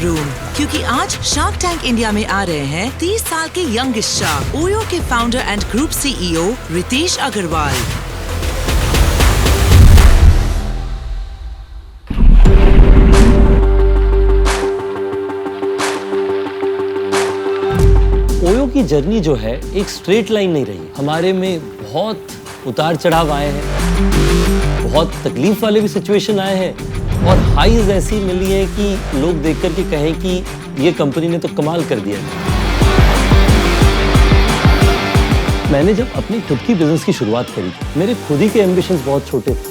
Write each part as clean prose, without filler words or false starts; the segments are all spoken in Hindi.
रूम, क्योंकि आज शार्क टैंक इंडिया में आ रहे हैं 30 साल के यंगेस्ट शार्क, ओयो के founder and group CEO Ritesh Agarwal. Oyo की जर्नी जो है एक स्ट्रेट लाइन नहीं रही। हमारे में बहुत उतार चढ़ाव आए हैं, बहुत तकलीफ वाले भी सिचुएशन आए हैं और हाईज ऐसी मिली है कि लोग देख कर के कहें कि ये कंपनी ने तो कमाल कर दिया। मैंने जब अपनी खुद की बिजनेस की शुरुआत करी, मेरे खुद ही के एम्बिशंस बहुत छोटे थे।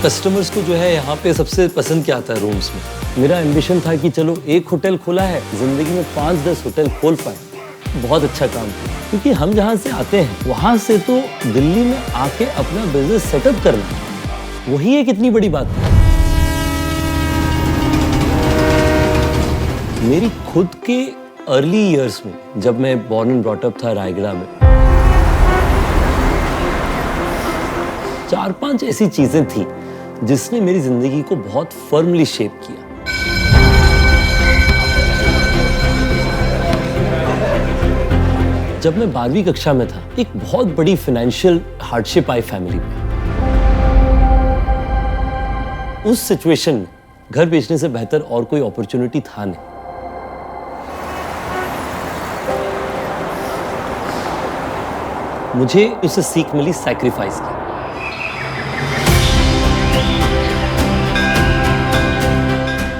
कस्टमर्स को जो है यहाँ पे सबसे पसंद क्या आता है रूम्स में। मेरा एम्बिशन था कि चलो एक होटल खोला है, जिंदगी में 5-10 होटल खोल पाए, बहुत अच्छा काम किया। क्योंकि हम जहाँ से आते हैं वहाँ से तो दिल्ली में आके अपना बिजनेस सेटअप करना, वही एक इतनी बड़ी बात है। मेरी खुद के अर्ली इयर्स में, जब मैं बॉर्न एंड ब्रॉट अप था रायगढ़ में, 4-5 ऐसी चीजें थी जिसने मेरी जिंदगी को बहुत फर्मली शेप किया। जब मैं 12वीं कक्षा में था, एक बहुत बड़ी फाइनेंशियल हार्डशिप आई फैमिली में। उस सिचुएशन में घर बेचने से बेहतर और कोई अपॉर्चुनिटी था नहीं। मुझे उससे सीख मिली सैक्रिफाइस की।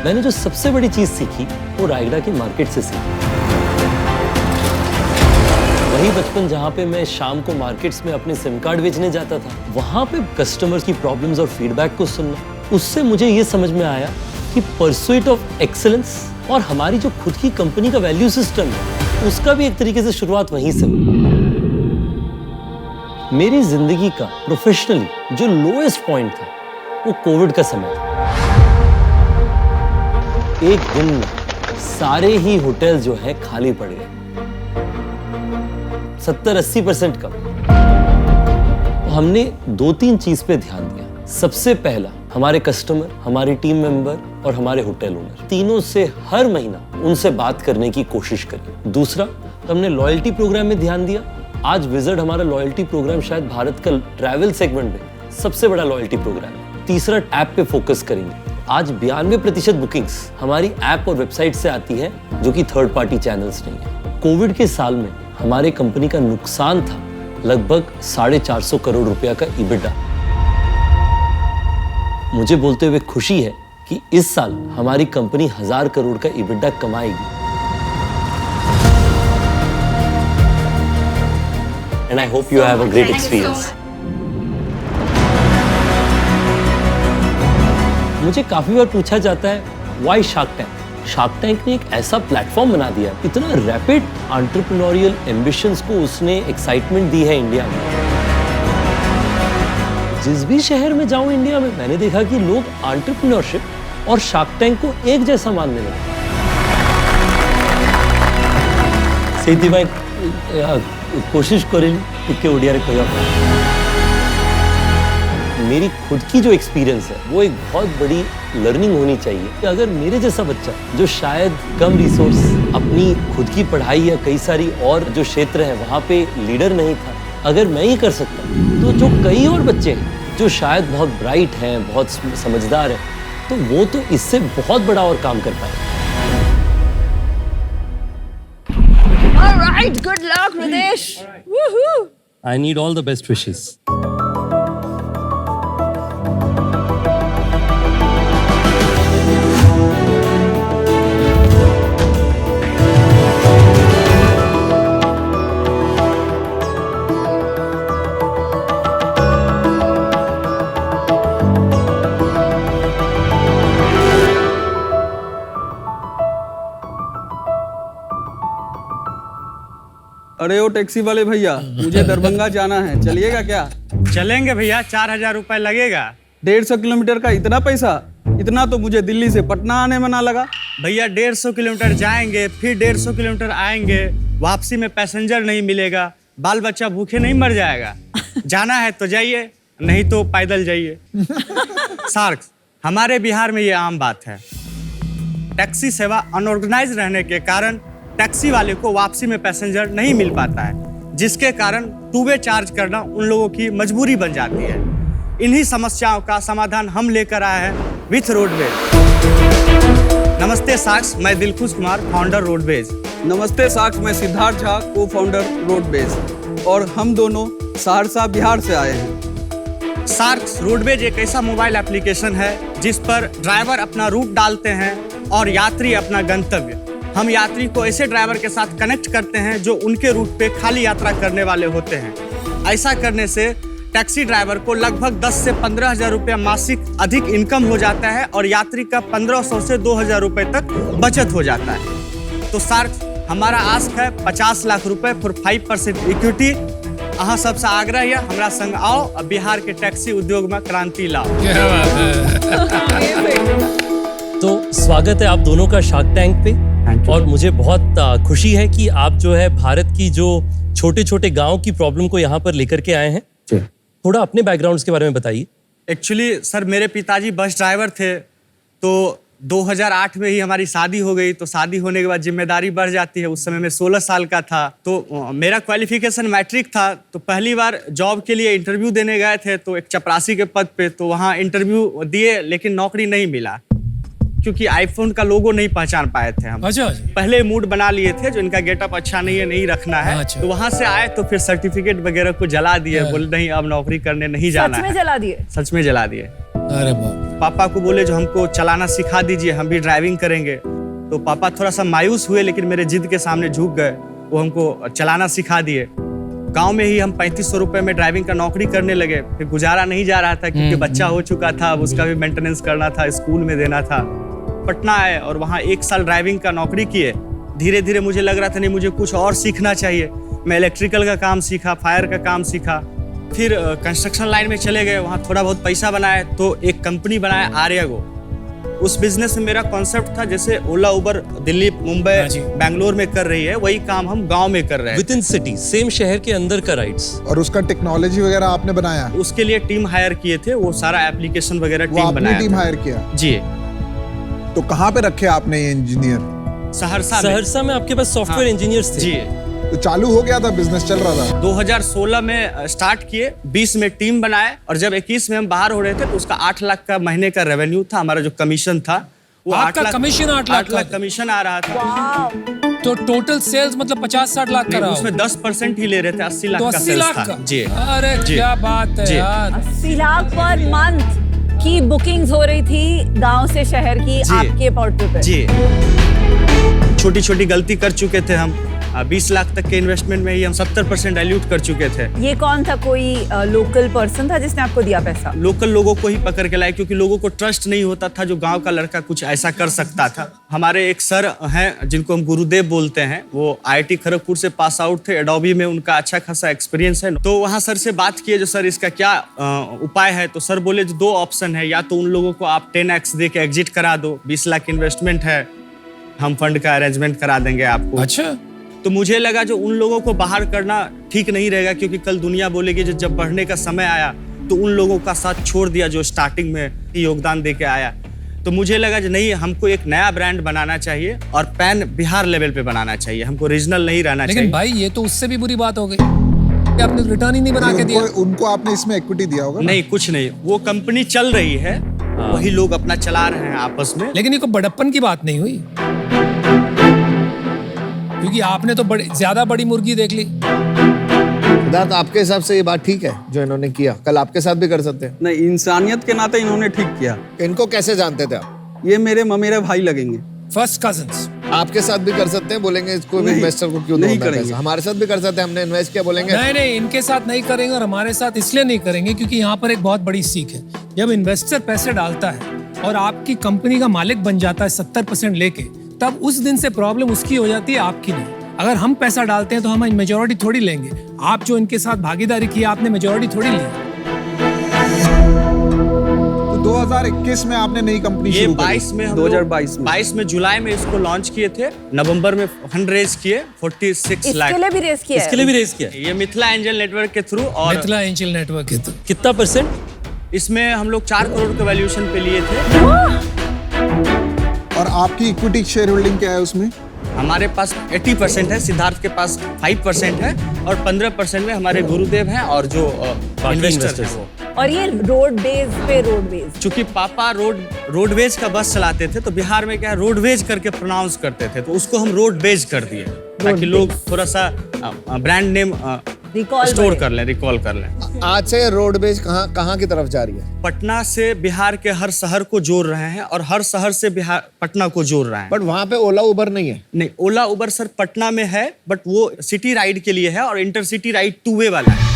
मैंने जो सबसे बड़ी चीज सीखी वो रायगढ़ के मार्केट से सीखी। वही बचपन जहाँ पे मैं शाम को मार्केट्स में अपने सिम कार्ड बेचने जाता था, वहाँ पे कस्टमर्स की प्रॉब्लम्स और फीडबैक को सुनना, उससे मुझे ये समझ में आया कि परस्यूट ऑफ एक्सीलेंस और हमारी जो खुद की कंपनी का वैल्यू सिस्टम है, उसका भी एक तरीके से शुरुआत वहीं से हुई। मेरी जिंदगी का प्रोफेशनली जो लोएस्ट पॉइंट था वो कोविड का समय था। एक दिन में सारे ही होटल जो है खाली पड़ गए, 70-80% कम। हमने 2-3 चीज पे ध्यान दिया। सबसे पहला, हमारे कस्टमर, हमारे टीम मेंबर और हमारे होटल ओनर, तीनों से हर महीना उनसे बात करने की कोशिश करी। दूसरा, हमने लॉयल्टी प्रोग्राम में ध्यान दिया। आज विजिट हमारा लॉयल्टी प्रोग्राम शायद भारत का ट्रैवल सेगमेंट में सबसे बड़ा लॉयल्टी प्रोग्राम है। तीसरा, ऐप पे फोकस करेंगे। आज 92% बुकिंग्स हमारी ऐप और वेबसाइट से आती है, जो कि थर्ड पार्टी चैनल्स नहीं है। कोविड के साल में हमारे कंपनी का नुकसान था लगभग 450 करोड़ रुपया का EBITDA। मुझे बोलते हुए खुशी है कि इस साल हमारी कंपनी 1000 करोड़ का EBITDA कमाएगी। And I hope you have a great experience. मुझे काफी बार पूछा जाता है, why shark tank? Shark tank ने एक ऐसा प्लेटफॉर्म बना दिया, इतना रैपिड एंटरप्रेन्योरियल एम्बिशंस को उसने एक्साइटमेंट दी है इंडिया में। जिस भी शहर में जाऊं इंडिया में, मैंने देखा कि लोग एंटरप्रेन्योरशिप और शार्क टैंक को एक जैसा मानने लगे। ସେଇଥିପାଇଁ कोशिश करें ଟିକେ ଓଡ଼ିଆରେ କହିବା ପାଇଁ। मेरी खुद की जो एक्सपीरियंस है वो एक बहुत बड़ी लर्निंग होनी चाहिए कि अगर मेरे जैसा बच्चा जो शायद कम रिसोर्स, अपनी खुद की पढ़ाई या कई सारी और जो क्षेत्र है वहाँ पे लीडर नहीं था, अगर मैं ही कर सकता तो जो कई और बच्चे हैं जो शायद बहुत ब्राइट हैं, बहुत समझदार हैं, तो वो तो इससे बहुत बड़ा और काम कर पाए। All right, good luck, Ridesh. Woohoo! I need all the best wishes. अरे ओ टैक्सी वाले भैया, मुझे दरभंगा जाना है, चलिएगा क्या? चलेंगे भैया, 4000 रुपए लगेगा। 150 किलोमीटर का इतना पैसा? इतना तो मुझे दिल्ली से पटना आने में ना लगा। भैया 150 किलोमीटर जाएंगे, फिर 150 किलोमीटर आएंगे, वापसी में पैसेंजर नहीं मिलेगा, बाल बच्चा भूखे नहीं मर जाएगा। जाना है तो जाइए, नहीं तो पैदल जाइए। शार्क, हमारे बिहार में ये आम बात है। टैक्सी सेवा अनऑर्गेनाइज रहने के कारण टैक्सी वाले को वापसी में पैसेंजर नहीं मिल पाता है, जिसके कारण टू वे चार्ज करना उन लोगों की मजबूरी बन जाती है। इन्हीं समस्याओं का समाधान हम लेकर आए हैं विथ रोडवेज। नमस्ते साक्ष, मैं दिलखुश कुमार, फाउंडर रोडवेज। नमस्ते साक्ष, मैं सिद्धार्थ झा, को फाउंडर रोडवेज, और हम दोनों सहरसा बिहार से आए हैं। साक्ष रोडवेज एक ऐसा मोबाइल एप्लीकेशन है जिस पर ड्राइवर अपना रूट डालते हैं और यात्री अपना गंतव्य। हम यात्री को ऐसे ड्राइवर के साथ कनेक्ट करते हैं जो उनके रूट पे खाली यात्रा करने वाले होते हैं। ऐसा करने से टैक्सी ड्राइवर को लगभग 10 से 15,000 रुपये मासिक अधिक इनकम हो जाता है और यात्री का 1500 से 2,000 रुपये तक बचत हो जाता है। तो सर, हमारा आस्क है 50 लाख रुपए फॉर 5% इक्विटी। अहाँ सबसे आग्रह है हमरा संग आओ, अब बिहार के टैक्सी उद्योग में क्रांति लाओ। तो स्वागत है आप दोनों का शार्क टैंक पे, और मुझे बहुत खुशी है कि आप जो है भारत की जो छोटे छोटे गांव की प्रॉब्लम को यहाँ पर लेकर के आए हैं। थोड़ा अपने बैकग्राउंड्स के बारे में बताइए। एक्चुअली सर, मेरे पिताजी बस ड्राइवर थे, तो 2008 में ही हमारी शादी हो गई। तो शादी होने के बाद जिम्मेदारी बढ़ जाती है। उस समय मैं 16 साल का था, तो मेरा क्वालिफिकेशन मैट्रिक था। तो पहली बार जॉब के लिए इंटरव्यू देने गए थे, तो एक चपरासी के पद पे, तो वहाँ इंटरव्यू दिए लेकिन नौकरी नहीं मिला, क्योंकि आईफोन का लोगो नहीं पहचान पाए थे हम। अच्छा। पहले मूड बना लिए थे जो इनका गेटअप अच्छा नहीं है, नहीं रखना है। अच्छा। तो वहां से आए तो फिर सर्टिफिकेट वगैरह को जला दिए, बोले नहीं अब नौकरी करने नहीं जाना है। सच में जला दिए? सच में जला दिए। अरे बाप। पापा को बोले जो हमको चलाना सिखा दीजिए, हम भी ड्राइविंग करेंगे। तो पापा थोड़ा सा मायूस हुए, लेकिन मेरे जिद के सामने झुक गए। वो हमको चलाना सिखा दिए। गांव में ही हम 3500 रुपए में ड्राइविंग का नौकरी करने लगे। फिर गुजारा नहीं जा रहा था, क्योंकि बच्चा हो चुका था, अब उसका भी मेंटेनेंस करना था, स्कूल में देना था। पटना आए और वहाँ 1 साल ड्राइविंग का नौकरी किए। धीरे धीरे मुझे लग रहा था नहीं, मुझे कुछ और सीखना चाहिए। मैं इलेक्ट्रिकल का काम सीखा, फायर का काम सीखा। फिर कंस्ट्रक्शन लाइन में चले गए, वहाँ थोड़ा बहुत पैसा बनाए, तो एक कंपनी बनाया आर्यागो। उस बिजनेस में मेरा कॉन्सेप्ट था, जैसे ओला उबर दिल्ली, मुंबई, बैंगलोर में कर रही है, वही काम हम गांव में कर रहे हैं। विद इन सिटी, सेम शहर के अंदर का राइड्स। और उसका टेक्नोलॉजी वगैरह आपने बनाया? उसके लिए टीम हायर किए थे, वो सारा एप्लीकेशन वगैरह टीम बनाया। टीम हायर किया? जी। तो कहाँ पे रखे आपने ये इंजीनियर? सहरसा में आपके पास सॉफ्टवेयर इंजीनियर्स थे? जी। तो चालू हो गया था, बिजनेस चल रहा था? 2016 में स्टार्ट किए, 20 में टीम बनाए, और जब 21 में हम बाहर हो रहे थे तो उसका 8 लाख का महीने का रेवेन्यू था। हमारा जो कमीशन था वो 8 लाख कमीशन 8 लाख कमीशन आ रहा था। तो टोटल सेल्स मतलब 50-60 लाख का रहा। उसमें 10% ही ले रहे थे, 80 लाख तो का 80 सेल्स लाख था। का? जी। अरे क्या बात है यार। 80 लाख पर मंथ की बुकिंग्स हो रही थी गांव से शहर की आपके पोर्टल पे। जी। छोटी छोटी गलती कर चुके थे हम। 20 लाख तक के इन्वेस्टमेंट में ही हम 70% डाइल्यूट कर चुके थे। ये कौन था? कोई लोकल पर्सन था जिसने आपको दिया पैसा? लोकल लोगों को ही पकड़ के लाए, क्योंकि लोगों को ट्रस्ट नहीं होता था जो गांव का लड़का कुछ ऐसा कर सकता था। हमारे एक सर हैं जिनको हम गुरुदेव बोलते हैं, वो IIT खड़गपुर से पास आउट थे, एडोबी में उनका अच्छा खासा एक्सपीरियंस है। तो वहाँ सर से बात किए, जो सर इसका क्या उपाय है। तो सर बोले जो 2 ऑप्शन है, या तो उन लोगों को आप 10x दे के एग्जिट करा दो, 20 लाख इन्वेस्टमेंट है, हम फंड का अरेंजमेंट करा देंगे आपको। अच्छा। तो मुझे लगा जो उन लोगों को बाहर करना ठीक नहीं रहेगा, क्योंकि कल दुनिया बोलेगी जो जब बढ़ने का समय आया तो उन लोगों का साथ छोड़ दिया जो स्टार्टिंग में योगदान दे के आया। तो मुझे लगा जो नहीं, हमको एक नया ब्रांड बनाना चाहिए और पैन बिहार लेवल पे बनाना चाहिए, हमको रीजनल नहीं रहना चाहिए। लेकिन भाई ये तो उससे भी बुरी बात हो गई कि आपने रिटर्न ही नहीं बना के दिया। उनको आपने इसमें इक्विटी दिया होगा? नहीं, कुछ नहीं, वो कंपनी चल रही है, वही लोग अपना चला रहे हैं आपस में। लेकिन ये कोई बड़प्पन की बात नहीं हुई, क्योंकि आपने तो ज्यादा बड़ी मुर्गी देख ली। सिद्धार्थ, आपके हिसाब से ये बात ठीक है जो इन्होंने किया? कल आपके साथ भी कर सकते हैं। नहीं, इंसानियत के नाते इन्होंने ठीक किया। इनको कैसे जानते थे आप? ये मेरे ममेरे भाई लगेंगे, फर्स्ट कजिन्स। आपके साथ भी कर सकते हैं, बोलेंगे इसको भी इन्वेस्टर को क्यों नहीं दोगे करेंगे। पैसा? हमारे साथ भी कर सकते हैं, हमने इन्वेस्ट किया, बोलेंगे नहीं, इनके साथ नहीं करेंगे और हमारे साथ इसलिए नहीं करेंगे क्योंकि यहाँ पर एक बहुत बड़ी सीख है। जब इन्वेस्टर पैसे डालता है और आपकी कंपनी का मालिक बन जाता है 70% लेके, तब उस दिन से प्रॉब्लम उसकी हो जाती है, आपकी नहीं। अगर हम पैसा डालते हैं तो हम मेजोरिटी थोड़ी लेंगे। आप जो इनके साथ भागीदारी की, आपने मेजोरिटी थोड़ी ली। तो 2021 में आपने नई कंपनी शुरू करी? 22 में 22 में जुलाई में इसको लॉन्च किए थे। नवंबर में फंड रेज किए 46 लाख। इसके लिए भी रेज किया? इसके लिए भी रेज किया। ये मिथिला एंजल नेटवर्क के थ्रू। और मिथिला एंजल नेटवर्क के थ्रू। कितना परसेंट? इसमें हम लोग 4 करोड़ के वैल्यूएशन पे लिए थे। और आपकी इक्विटी शेयर होल्डिंग क्या है उसमें? हमारे पास 80% है, सिद्धार्थ के पास 5% है और 15% में हमारे गुरुदेव हैं और जो इन्वेस्टर हैं वो। और ये रोडवेज चूंकि पापा रोडवेज का बस चलाते थे, तो बिहार में क्या रोडवेज करके प्रोनाउंस करते थे, तो उसको हम रोडवेज कर दिए ताकि लोग थोड़ा सा ब्रांड नेम स्टोर कर लें, रिकॉल कर लें। आज से रोडवेज कहाँ की तरफ जा रही है? पटना से बिहार के हर शहर को जोड़ रहे हैं और हर शहर से बिहार पटना को जोड़ रहे हैं। बट वहाँ पे ओला उबर नहीं है? नहीं, ओला उबर सर पटना में है, बट वो सिटी राइड के लिए है और इंटरसिटी राइड 2 वे वाला है।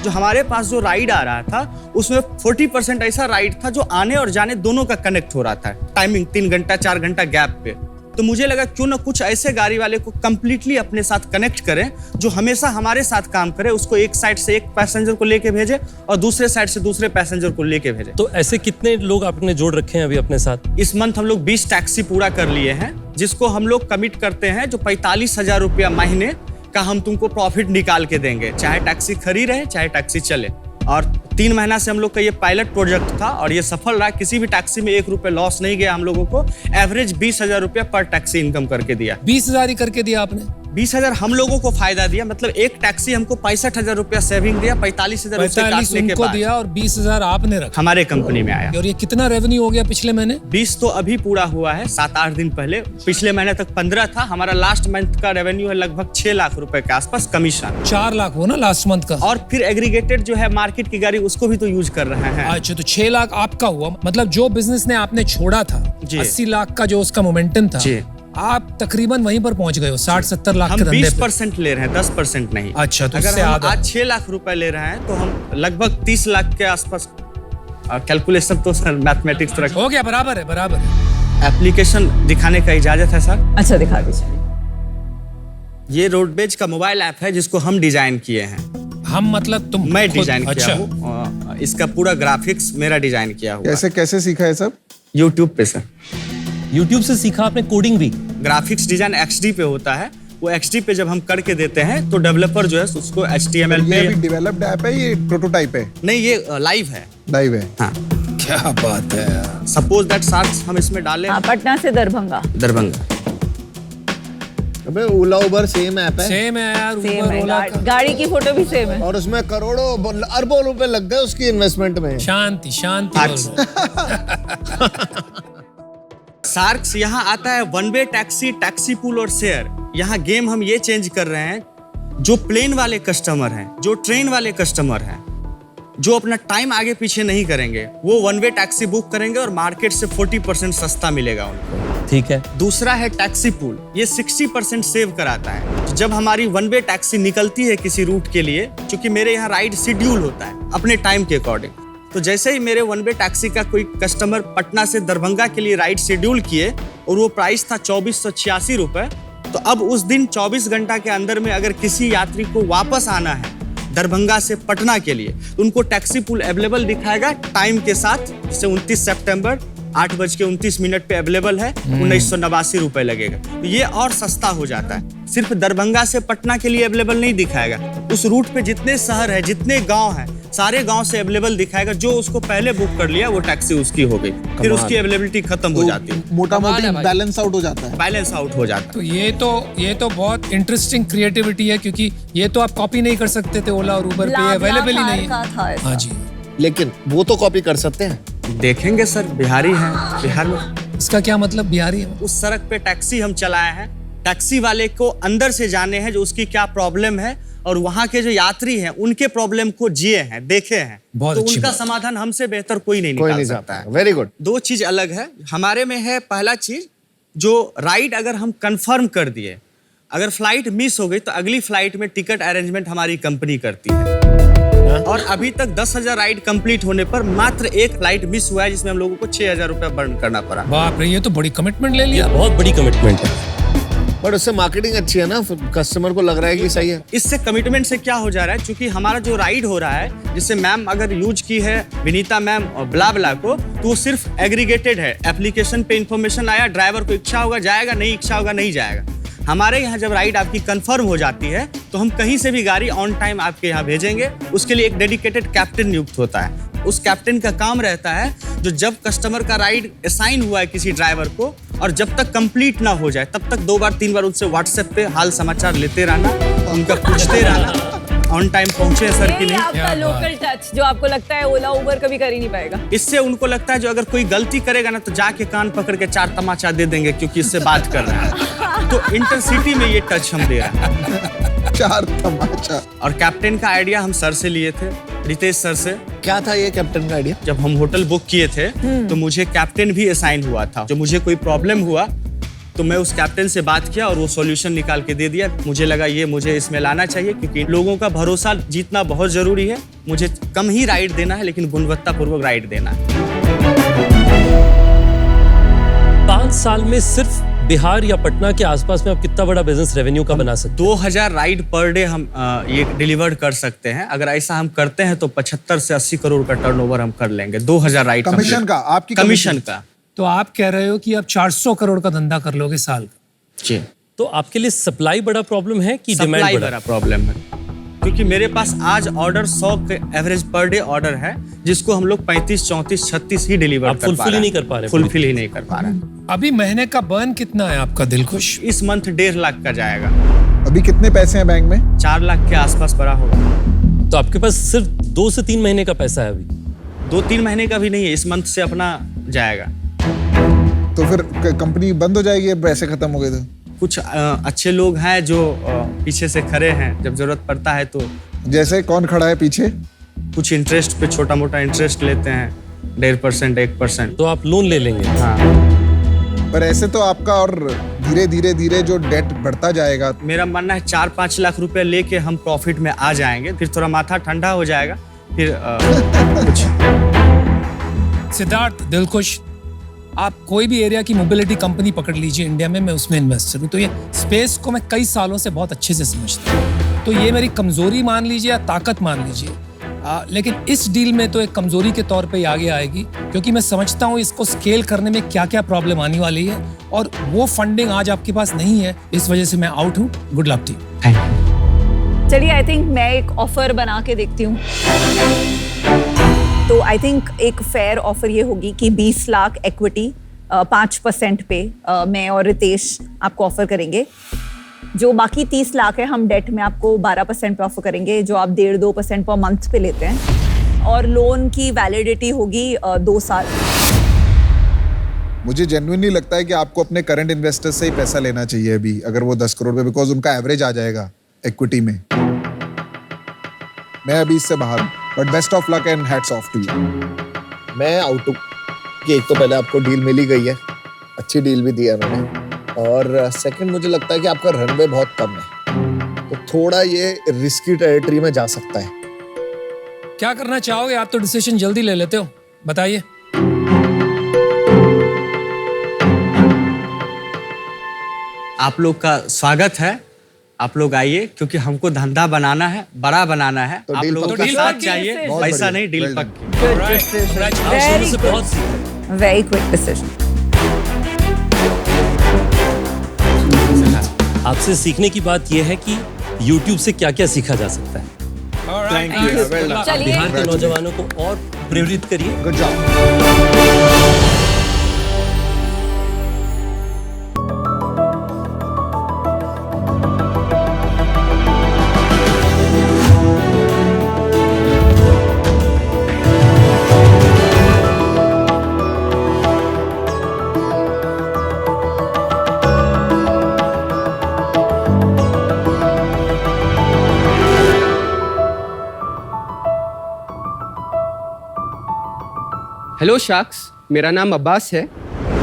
जो हमारे पास जो राइड आ रहा था उसमें 40% ऐसा राइड था जो आने और जाने दोनों का कनेक्ट हो रहा था, टाइमिंग 3 घंटा 4 घंटा गैप पे। तो मुझे लगा क्यों ना कुछ ऐसे गाड़ी वाले को कंप्लीटली अपने साथ कनेक्ट करें जो हमेशा हमारे साथ काम करे, उसको एक साइड से एक पैसेंजर को लेके भेजे और दूसरे साइड से दूसरे पैसेंजर को लेके भेजे। तो ऐसे कितने लोग आपने जोड़ रखे हैं अभी अपने साथ? इस मंथ हम लोग 20 टैक्सी पूरा कर लिए हैं, जिसको हम लोग कमिट करते हैं जो 45,000 रुपया महीने का हम तुमको प्रॉफिट निकाल के देंगे, चाहे टैक्सी खड़ी रहे चाहे टैक्सी चले। और 3 महीना से हम लोग का ये पायलट प्रोजेक्ट था और ये सफल रहा। किसी भी टैक्सी में 1 रुपये लॉस नहीं गया हम लोगों को। एवरेज 20,000 रुपया पर टैक्सी इनकम करके दिया। 20,000 ही करके दिया आपने? 20,000 हम लोगों को फायदा दिया, मतलब एक टैक्सी हमको 65,000 रुपया सेविंग दिया, 45,000 रुपये काटने के बाद दिया और 20,000 आपने रखा हमारे कंपनी में आया। और ये कितना रेवेन्यू हो गया पिछले महीने? 20 तो अभी पूरा हुआ है, 7-8 दिन पहले। पिछले महीने तक 15 था। हमारा लास्ट मंथ का रेवेन्यू है लगभग 6 लाख रुपए के आसपास, कमीशन 4 लाख हो ना लास्ट मंथ का। और फिर एग्रीगेटेड जो है मार्केट की गाड़ी उसको भी तो यूज कर रहे हैं। अच्छा, तो 6 लाख आपका हुआ। मतलब जो बिजनेस ने आपने छोड़ा था 80 लाख का जो उसका मोमेंटम था, आप तकरीबन वहीं पर पहुंच गए हो 60-70 लाख हम के धंधे पे। 20% ले रहे हैं, 10% नहीं। अच्छा, तो अगर हम आज 6 लाख रुपए ले रहे हैं तो हम लगभग 30 लाख के आसपास। कैलकुलेशन तो सर मैथमेटिक्स तरह हो गया, बराबर है। एप्लीकेशन दिखाने का इजाजत है सर? अच्छा, दिखा दीजिए। ये रोडवेज का मोबाइल ऐप है जिसको हम डिजाइन किए हैं। हम मतलब तुम? मैं डिजाइन किया हूँ। इसका पूरा ग्राफिक्स मेरा डिजाइन किया हुआ। कैसे सीखा है सब? यूट्यूब पे सर। यूट्यूब से सीखा आपने कोडिंग भी? ग्राफिक्स डिजाइन XD पे होता है, वो XD पे जब हम करके देते हैं तो डेवलपर जो है उसको HTML पे। ये अभी डेवलप्ड ऐप है, ये प्रोटोटाइप है? नहीं, ये लाइव है। लाइव है, हाँ। क्या बात है। सपोज दैट सार्स हम इसमें डालें। पटना से दरभंगा। अबे ओला उबर सेम ऐप है? सेम है यार, सेम है, गाड़ी की फोटो भी सेम है। और उसमें करोड़ों अरबों रुपए लग गए उसकी इन्वेस्टमेंट में। शांति। सार्क्स यहाँ आता है one way taxi, taxi pool और शेयर। यहाँ गेम हम ये चेंज कर रहे हैं, जो प्लेन वाले कस्टमर हैं, जो ट्रेन वाले कस्टमर हैं, जो अपना टाइम आगे पीछे नहीं करेंगे, वो वन वे टैक्सी बुक करेंगे और मार्केट से 40% सस्ता मिलेगा उनको। ठीक है। दूसरा है टैक्सी पूल, ये 60% सेव कराता है। जब हमारी वन वे टैक्सी निकलती है किसी रूट के लिए, क्योंकि मेरे यहाँ राइड शेड्यूल होता है अपने टाइम के अकॉर्डिंग, तो जैसे ही मेरे वन वे टैक्सी का कोई कस्टमर पटना से दरभंगा के लिए राइड शेड्यूल किए और वो प्राइस था 2486 रुपए, तो अब उस दिन 24 घंटा के अंदर में अगर किसी यात्री को वापस आना है दरभंगा से पटना के लिए, तो उनको टैक्सी पूल अवेलेबल दिखाएगा टाइम के साथ। जैसे 29 सितंबर 8:29 पे अवेलेबल है, 1989 रुपए लगेगा। तो ये और सस्ता हो जाता है। सिर्फ दरभंगा से पटना के लिए अवेलेबल नहीं दिखाएगा, उस रूट पे जितने शहर है, जितने गांव हैं, सारे गांव से अवेलेबल दिखाएगा। जो उसको पहले बुक कर लिया वो टैक्सी उसकी हो गई, फिर उसकी अवेलेबिलिटी खत्म हो जाती है। मोटा मोटी बैलेंस आउट हो जाता है। बैलेंस आउट हो जाता है। तो ये तो बहुत इंटरेस्टिंग क्रिएटिविटी है, क्योंकि ये तो आप कॉपी नहीं कर सकते थे ओला और उबर पे, अवेलेबल ही नहीं है। हाँ जी, लेकिन वो तो कॉपी कर सकते हैं। देखेंगे सर, बिहारी हैं बिहार में। इसका क्या मतलब बिहारी है? उस सड़क पे टैक्सी हम चलाए हैं, टैक्सी वाले को अंदर से जाने हैं जो उसकी क्या प्रॉब्लम है, और वहाँ के जो यात्री हैं उनके प्रॉब्लम को जिए हैं, देखे हैं, तो उनका समाधान हमसे बेहतर कोई नहीं निकाल सकता है। Very good. 2 चीज अलग है हमारे में है। पहला चीज, जो राइड अगर हम कंफर्म कर दिए, अगर फ्लाइट मिस हो गई तो अगली फ्लाइट में टिकट अरेंजमेंट हमारी कंपनी करती है। और अभी तक 10,000 राइड कंप्लीट होने पर मात्र 1 फ्लाइट मिस हुआ है, जिसमें हम लोगों को 6,000 रुपया बर्न करना पड़ा। बाप रे, ये तो बड़ी कमिटमेंट ले लिया। बहुत बड़ी कमिटमेंट है। बट उससे मार्केटिंग अच्छी है ना, कस्टमर को लग रहा है कि सही है। इससे कमिटमेंट से क्या हो जा रहा है, क्योंकि हमारा जो राइड हो रहा है, जिससे मैम अगर यूज की है विनीता मैम और ब्ला को, तो वो सिर्फ एग्रीगेटेड है। एप्लीकेशन पे इंफॉर्मेशन आया, ड्राइवर को इच्छा होगा जाएगा, नहीं इच्छा होगा नहीं जाएगा। हमारे यहाँ जब राइड आपकी कंफर्म हो जाती है तो हम कहीं से भी गाड़ी ऑन टाइम आपके यहाँ भेजेंगे। उसके लिए एक डेडिकेटेड कैप्टन नियुक्त होता है। उस कैप्टन का काम रहता है जो जब कस्टमर का राइड असाइन हुआ है किसी ड्राइवर को और जब तक कंप्लीट ना हो जाए तब तक 2 बार 3 बार उनसे व्हाट्सएप पे हाल समाचार लेते रहना, उनका पूछते रहना ऑन टाइम पहुंचे सर कि नहीं। आपका लोकल टच जो आपको लगता है ओला उबर कभी कर ही नहीं पाएगा। इससे उनको लगता है जो अगर कोई गलती करेगा ना तो जाके कान पकड़ के 4 तमाचा दे देंगे क्योंकि इससे बात कर रहा है। तो इंटरसिटी में ये टच हम दे रहे हैं। 4 तमाचा। और कैप्टन का आइडिया हम सर से लिए थे, रितेश सर से। क्या था ये कैप्टन का आइडिया? जब हम होटल बुक किए थे तो मुझे कैप्टन भी असाइन हुआ था। जो मुझे कोई प्रॉब्लम हुआ तो मैं उस कैप्टन से बात किया और वो सॉल्यूशन निकाल के दे दिया। मुझे लगा ये मुझे इसमें लाना चाहिए क्योंकि लोगों का भरोसा जीतना बहुत जरूरी है। मुझे कम ही राइड देना है लेकिन गुणवत्तापूर्वक राइड देना है। 5 साल में सिर्फ बिहार या पटना के आसपास में आप कितना बड़ा बिजनेस रेवेन्यू का बना सकते हैं? 2000 राइड पर डे हम ये डिलीवर कर सकते हैं। अगर ऐसा हम करते हैं तो 75 से 80 करोड़ का टर्नओवर हम कर लेंगे। 2000 राइड कमीशन का, आपकी कमीशन का। तो आप कह रहे हो कि आप 400 करोड़ का धंधा कर लोगे साल का? जी। तो आपके लिए सप्लाई बड़ा प्रॉब्लम है कि डिमांड सप्लाई बड़ा? बड़ा प्रॉब्लम है क्योंकि मेरे पास आज ऑर्डर 100 के एवरेज पर डे ऑर्डर है जिसको हम लोग 35, 34, 36 ही डिलीवर आप फुलफिल ही नहीं कर पा रहे? फुलफिल ही नहीं कर पा रहे। अभी महीने का बर्न कितना है आपका दिलखुश? इस मंथ 1.5 लाख का जाएगा। अभी कितने पैसे हैं बैंक में? 4 लाख के आसपास पड़ा होगा। तो आपके पास सिर्फ 2 से 3 महीने का पैसा है अभी? 2-3 महीने का भी नहीं है, इस मंथ से अपना जाएगा। तो फिर कंपनी बंद हो जाएगी अब पैसे खत्म हो गए तो? कुछ अच्छे लोग हैं जो पीछे से खड़े हैं, जब जरूरत पड़ता है तो। जैसे कौन खड़ा है पीछे? कुछ इंटरेस्ट पे छोटा मोटा इंटरेस्ट लेते हैं, 1.5%, 1%। तो आप लोन ले लेंगे? हाँ। पर ऐसे तो आपका और धीरे धीरे धीरे जो डेट बढ़ता जाएगा। मेरा मानना है 4-5 लाख रुपए लेके हम प्रॉफिट में आ जाएंगे, फिर थोड़ा माथा ठंडा हो जाएगा, फिर कुछ। सिद्धार्थ, दिलखुश, आप कोई भी एरिया की मोबिलिटी कंपनी पकड़ लीजिए इंडिया में, मैं उसमें इन्वेस्टर हूँ। तो ये स्पेस को मैं कई सालों से बहुत अच्छे से समझता हूँ। तो ये मेरी कमजोरी मान लीजिए या ताकत मान लीजिए, लेकिन इस डील में तो एक कमजोरी के तौर पे आगे आएगी क्योंकि मैं समझता हूँ इसको स्केल करने में क्या क्या प्रॉब्लम आने वाली है और वो फंडिंग आज आपके पास नहीं है, इस वजह से मैं आउट हूँ। Good luck to you. चलिए, आई थिंक मैं एक ऑफर बना के देखती हूँ। तो आई थिंक एक फेयर ऑफर ये होगी कि 20 लाख इक्विटी 5% पे मैं और रितेश आपको ऑफर करेंगे। जो बाकी 30 लाख है हम डेट में आपको 12% पे ऑफर करेंगे, जो आप 1.5-2% पर मंथ पे लेते हैं, और लोन की वैलिडिटी होगी 2 साल। मुझे जेन्युइनली लगता है कि आपको अपने करंट इन्वेस्टर्स से ही पैसा लेना चाहिए अभी, अगर वो 10 करोड़ पे, बिकॉज उनका एवरेज आ जाएगा इक्विटी में। मैं अभी इससे बाहर हूँ, but best of luck and hats off to you. मैं आउट हूँ कि एक तो पहले आपको डील मिल ही गई है, अच्छी डील भी दी है उन्होंने, और सेकंड मुझे लगता है कि आपका रनवे बहुत कम है, तो थोड़ा ये रिस्की टेरिटरी में जा सकता है। क्या करना चाहोगे आप? तो डिसीजन जल्दी ले लेते हो, बताइए। आप लोग का स्वागत है, आप लोग आइए क्योंकि हमको धंधा बनाना है, बड़ा बनाना है। तो आप डील लोगों पक्का? का साथ डील चाहिए, पक्की। पैसा नहीं, डील Well done. पक्की। से बहुत सीखा है। Very quick decision. आपसे सीखने की बात यह है कि YouTube से क्या क्या सीखा जा सकता है। Thank you. Well done. चलिए, बिहार के नौजवानों को और प्रेरित करिए। Good job. हेलो शार्क्स, मेरा नाम अब्बास है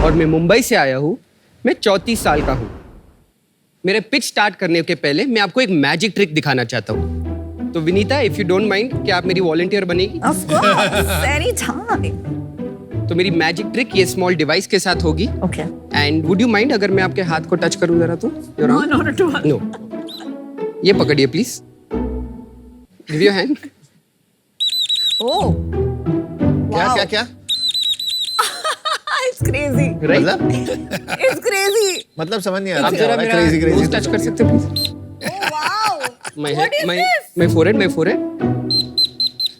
और मैं मुंबई से आया हूँ। मैं 34 साल का हूँ। मेरे पिच स्टार्ट करने के पहले मैं आपको एक मैजिक ट्रिक दिखाना चाहता हूँ। तो Vinita, if you don't mind, क्या आप मेरी वॉलंटियर बनेगी? Of course, any time. तो मेरी मैजिक ट्रिक ये स्मॉल डिवाइस के साथ होगी। Okay. And would you mind अगर मैं आपके हाथ को टच करूँ जरा तो? No, not at all. No. ये पकड़िए please. Give your hand. Oh, क्या क्या क्या? It's crazy. Right? It's crazy. मतलब समझ नहीं आ रहा। आप जरा मेरा क्रेजी नोज क्रेजी टच कर सकते हो please? Oh wow. My What is this? My forehead, my forehead,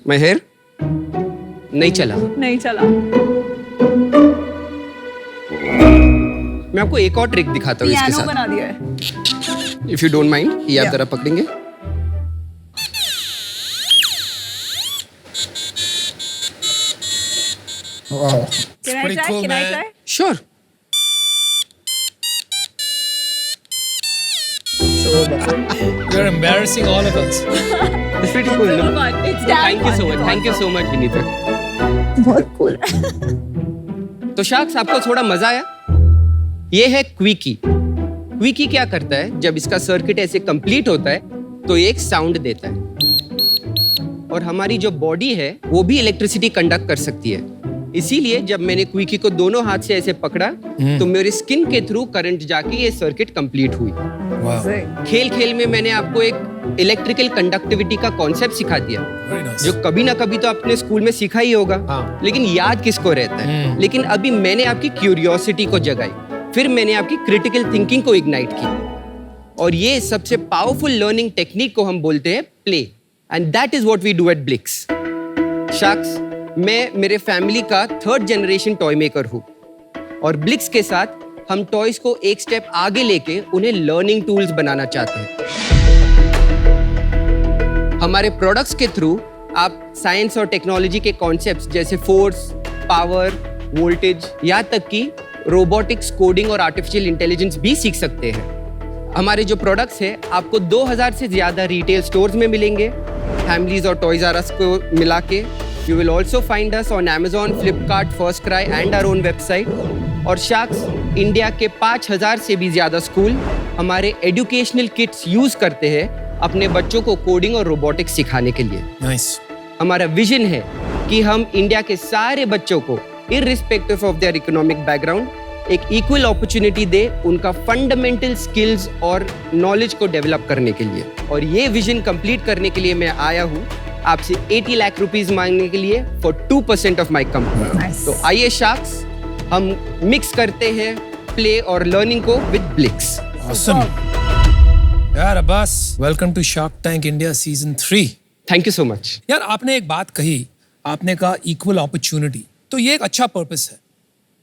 my hair. नहीं चला। नहीं चला। मैं आपको एक और ट्रिक दिखाता हूँ इसके पियानो साथ। बना दिया है। इफ यू डोंट माइंड, ये आप जरा पकड़ेंगे। Can I pretty try? cool, Can I man. try? Sure. You're embarrassing all of us. It's pretty cool, no? It's damn Thank you so fun. much. Thank you so much, Vinita. बहुत cool है। तो शार्क्स, आपको थोड़ा मजा आया? ये है क्विकी। क्विकी क्या करता है, जब इसका सर्किट ऐसे कंप्लीट होता है तो ये एक साउंड देता है, और हमारी जो बॉडी है वो भी इलेक्ट्रिसिटी कंडक्ट कर सकती है। इसीलिए जब मैंने क्विकी को दोनों हाथ से ऐसे पकड़ा तो मेरी स्किन के थ्रू करंट जाके ये सर्किट कंप्लीट हुई। खेल खेल में मैंने आपको एक इलेक्ट्रिकल कंडक्टिविटी का कॉन्सेप्ट सिखा दिया, Very nice. जो कभी ना कभी तो आपने स्कूल में सीखा ही होगा, लेकिन याद किसको रहता है। लेकिन अभी मैंने आपकी क्यूरियोसिटी को जगाई, फिर मैंने आपकी क्रिटिकल थिंकिंग को इग्नाइट की, और ये सबसे पावरफुल लर्निंग टेक्निक को हम बोलते हैं play, and that is what we do at Blix. Sharks, मैं मेरे फैमिली का 3rd जनरेशन टॉय मेकर हूँ, और ब्लिक्स के साथ हम टॉयज को एक स्टेप आगे लेके उन्हें लर्निंग टूल्स बनाना चाहते हैं। हमारे प्रोडक्ट्स के थ्रू आप साइंस और टेक्नोलॉजी के कॉन्सेप्ट्स जैसे फोर्स, पावर, वोल्टेज, यहाँ तक कि रोबोटिक्स, कोडिंग और आर्टिफिशियल इंटेलिजेंस भी सीख सकते हैं। हमारे जो प्रोडक्ट्स हैं आपको 2000 से ज्यादा रिटेल स्टोर्स में मिलेंगे, फैमिलीज और टॉयज आर अस को मिला के। You will also find us on Amazon, Flipkart, FirstCry and our own website. और शार्क्स, इंडिया के 5000 से भी ज्यादा स्कूल हमारे एजुकेशनल किट्स यूज करते हैं अपने बच्चों को कोडिंग और रोबोटिक्स सिखाने के लिए। Nice. हमारा विजन है कि हम इंडिया के सारे बच्चों को irrespective of their economic background एक इक्वल अपॉर्चुनिटी दे उनका फंडामेंटल स्किल्स और नॉलेज को डेवलप करने के लिए। और ये विजन कंप्लीट करने के लिए मैं आया हूँ आपसे 80 लाख रुपीस मांगने के लिए फॉर 2% ऑफ माई कंपनी। तो आइए शार्क्स, हम मिक्स करते हैं प्ले और लर्निंग को विद ब्लिक्स। Awesome. यार Abbas, welcome to shark tank India season 3। Thank you so much. यार आपने एक बात कही, आपने कहा इक्वल अपॉर्चुनिटी, तो ये एक अच्छा पर्पस है।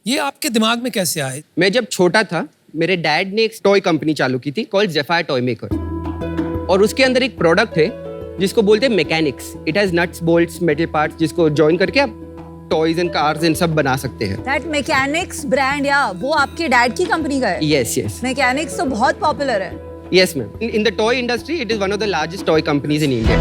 ये आपके दिमाग में कैसे आए? मैं जब छोटा था, मेरे डैड ने एक टॉय कंपनी चालू की थी कॉल्ड ज़ेफायर टॉय मेकर, और उसके अंदर एक प्रोडक्ट है जिसको बोलते हैं mechanics. It has nuts, bolts, metal parts, जिसको जॉइन करके आप टॉयज एंड कार्स एंड सब बना सकते हैं। That मैकेनिक्स ब्रांड, या वो आपके डैड की कंपनी का है? यस यस मैकेनिक्स तो बहुत पॉपुलर है। Yes ma'am, in the toy industry it is one of the largest toy companies in India.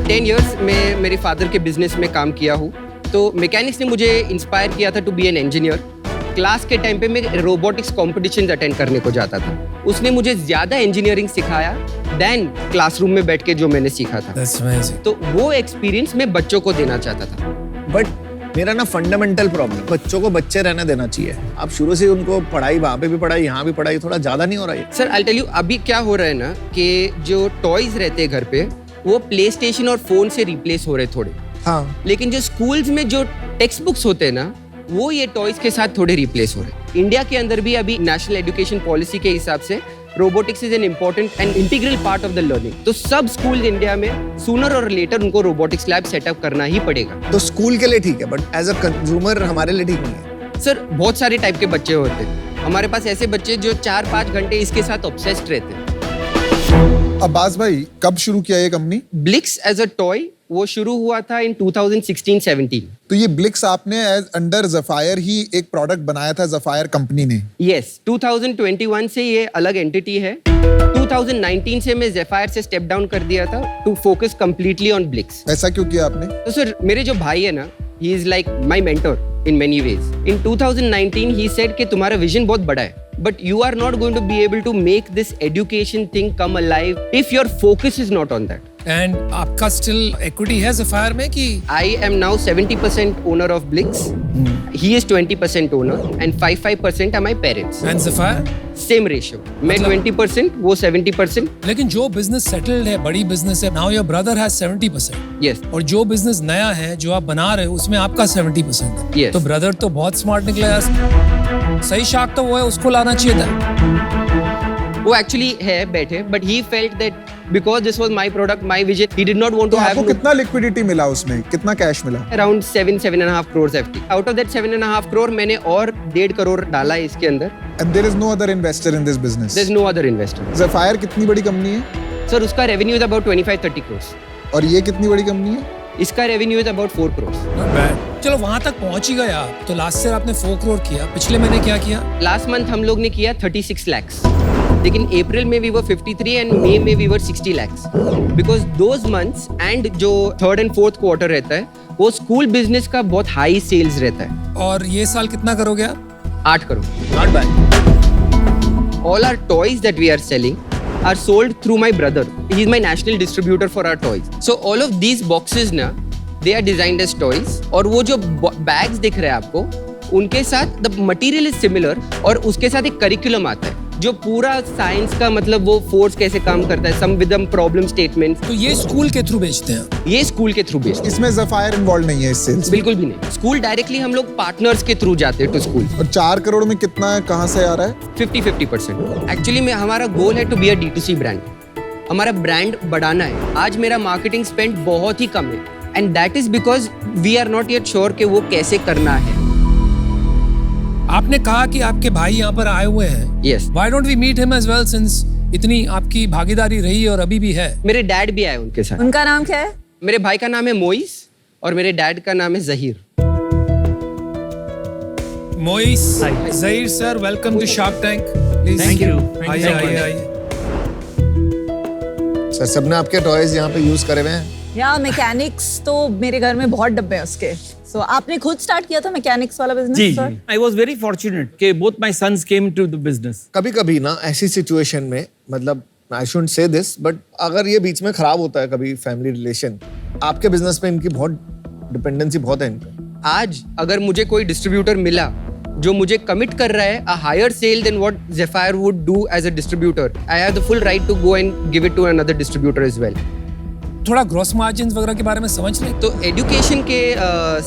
10 years में मेरे फादर के बिजनेस में काम किया हूँ, तो मैकेनिक्स ने मुझे इंस्पायर किया था to be an engineer. Class के टाइम पे मैं रोबोटिक्स कॉम्पिटिशन अटेंड करने को जाता था। उसने मुझे ज्यादा इंजीनियरिंग सिखाया देन क्लासरूम में बैठ के जो मैंने सीखा था। That's amazing. तो वो एक्सपीरियंस मैं बच्चों को देना चाहता था। बट मेरा ना फंडामेंटल प्रॉब्लम, बच्चों को बच्चे रहने देना चाहिए। आप शुरू से उनको पढ़ाई, वहाँ पे भी पढ़ाई, यहाँ भी पढ़ाई, थोड़ा ज्यादा नहीं हो रहा है? सर आई टेल यू, अभी क्या हो रहा है ना कि जो टॉयज रहते हैं घर पे वो प्ले स्टेशन और फोन से रिप्लेस हो रहे थोड़े। हाँ। लेकिन जो स्कूल्स में जो टेक्स्ट बुक्स होते हैं ना, वो ये टॉयज के साथ थोड़े रिप्लेस हो रहे हैं। इंडिया के अंदर भी अभी नेशनल एजुकेशन पॉलिसी के हिसाब से robotics is an important and integral part of the learning. तो सब स्कूल इंडिया में सूनर और लेटर उनको रोबोटिक्स लैब सेटअप करना ही पड़ेगा। तो स्कूल के लिए ठीक है, बट एज अ कंज्यूमर हमारे लिए ठीक नहीं है। सर बहुत सारे टाइप के बच्चे होते हैं हमारे पास, ऐसे बच्चे जो 4-5 घंटे इसके साथ ऑब्सेस्ड रहते हैं। अब्बास भाई, कब शुरू किया ये कंपनी? ब्लिक्स एज अ टॉय वो शुरू हुआ था इन 2016-17। तो ये ब्लिक्स आपने अंडर ज़ेफायर ही एक प्रोडक्ट बनाया था, ज़ेफायर कंपनी ने? यस, 2021 से ये अलग एंटिटी है। 2019 से मैं ज़ेफायर से स्टेप डाउन कर दिया था टू फोकस कंप्लीटली ऑन ब्लिक्स। ऐसा क्यों किया आपने? तो सर, मेरे जो भाई है ना, he is like my mentor in many ways. In 2019 he said कि तुम्हारा विजन बहुत बड़ा है, but you are not going to be able to make this education thing come alive if your focus is not on that. And आपका still equity है ज़ेफायर में कि? I am now 70% owner of Blix. He is 20% owner and 5% are my parents. And Zephyr? Same ratio. मैं 20%, वो 70%. लेकिन जो बिजनेस सेटल्ड है, बड़ी बिजनेस है, now your brother has 70%. Yes. और जो बिजनेस नया है, जो आप बना रहे हो, उसमें आपका 70% है। Yes. तो ब्रदर तो बहुत स्मार्ट निकला यार। सही शार्क तो वो है, उसको लाना चाहिए था। वो एक्चुअली है बैठे, but he felt that because this was my product, my vision, he did not want to तो हैव आपको कितना लिक्विडिटी मिला उसमें, कितना कैश मिला? Around 7.5 crores FT. Out of that 7.5 crore मैंने और 1.5 crore डाला है इसके अंदर. And there is no other investor in this business. There's no other investor. Zephyr कितनी बड़ी कंपनी है? सर उसका रेवेन्यू इज अबाउट 25-30 crores. और ये कितनी बड़ी कंपनी है? इसका revenue is about 4 crores. Not bad. चलो वहां तक पहुंच ही गए आप। तो लास्ट ईयर आपने 4 करोड़ किया, पिछले महीने क्या किया? लास्ट मंथ हम लोग ने किया 36 lakhs. लेकिन अप्रैल में we were 53 एंड मई में we were 60 lakhs. Because those months and जो थर्ड एंड फोर्थ क्वार्टर रहता है वो स्कूल बिजनेस का बहुत हाई सेल्स रहता है. और ये साल कितना करोगे आप? 8 crore. Not bad. All our toys that we are selling are sold through my brother. He is my national distributor for our toys. So all of these boxes ना, they are designed as toys. और वो जो bags दिख रहे हैं आपको, उनके साथ the material is similar और उसके साथ एक curriculum आता है जो पूरा साइंस का मतलब वो फोर्स कैसे काम करता है, सम विद प्रॉब्लम स्टेटमेंट्स. तो ये स्कूल के थ्रू बेचते हैं? ये स्कूल के थ्रू बेचते हैं. इसमें Zephyr इन्वॉल्व नहीं है इस सेल्स? बिल्कुल भी नहीं. स्कूल डायरेक्टली हम लोग पार्टनर्स के थ्रू जाते हैं टू स्कूल. और 4 करोड़ में कितना कहाँ से आ रहा है? 50-50%. एक्चुअली में हमारा गोल है to be a D2C brand. हमारा ब्रांड बढ़ाना है. आज मेरा मार्केटिंग स्पेंड बहुत ही कम है and that is because we are not yet sure कि वो कैसे करना है. आपने कहा कि आपके भाई यहाँ पर आए हुए हैं. Yes. Why don't we meet him as well since इतनी आपकी भागीदारी रही है और अभी भी है? मेरे डैड भी आए उनके साथ. उनका नाम क्या है? मेरे भाई का नाम है मोइस और मेरे डैड का नाम है Zaheer. Moiz, Zaheer sir, welcome to shark tank. Thank you. आइए आइए आइए. सर सबने आपके टॉयज यहाँ पे यूज करे हुए हैं? या मैकेनिक्स तो मेरे घर में बहुत डब्बे हैं उसके. So, आपने खुद स्टार्ट किया था मैकेनिक्स वाला बिजनेस? जी, I was very fortunate कि both my sons came to the business. कभी-कभी ना ऐसी सिचुएशन में मतलब I shouldn't say this, but अगर ये बीच में खराब होता है कभी फैमिली रिलेशन, आपके बिजनेस पे इनकी बहुत डिपेंडेंसी बहुत है इन पे. आज अगर मुझे कोई डिस्ट्रीब्यूटर मिला जो मुझे कमिट कर रहा है a higher sale than what Zephyr would do as a distributor, I have the full right to go and give it to another distributor as well. थोड़ा ग्रॉस मार्जिन्स वगैरह के बारे में समझ लें. तो एजुकेशन के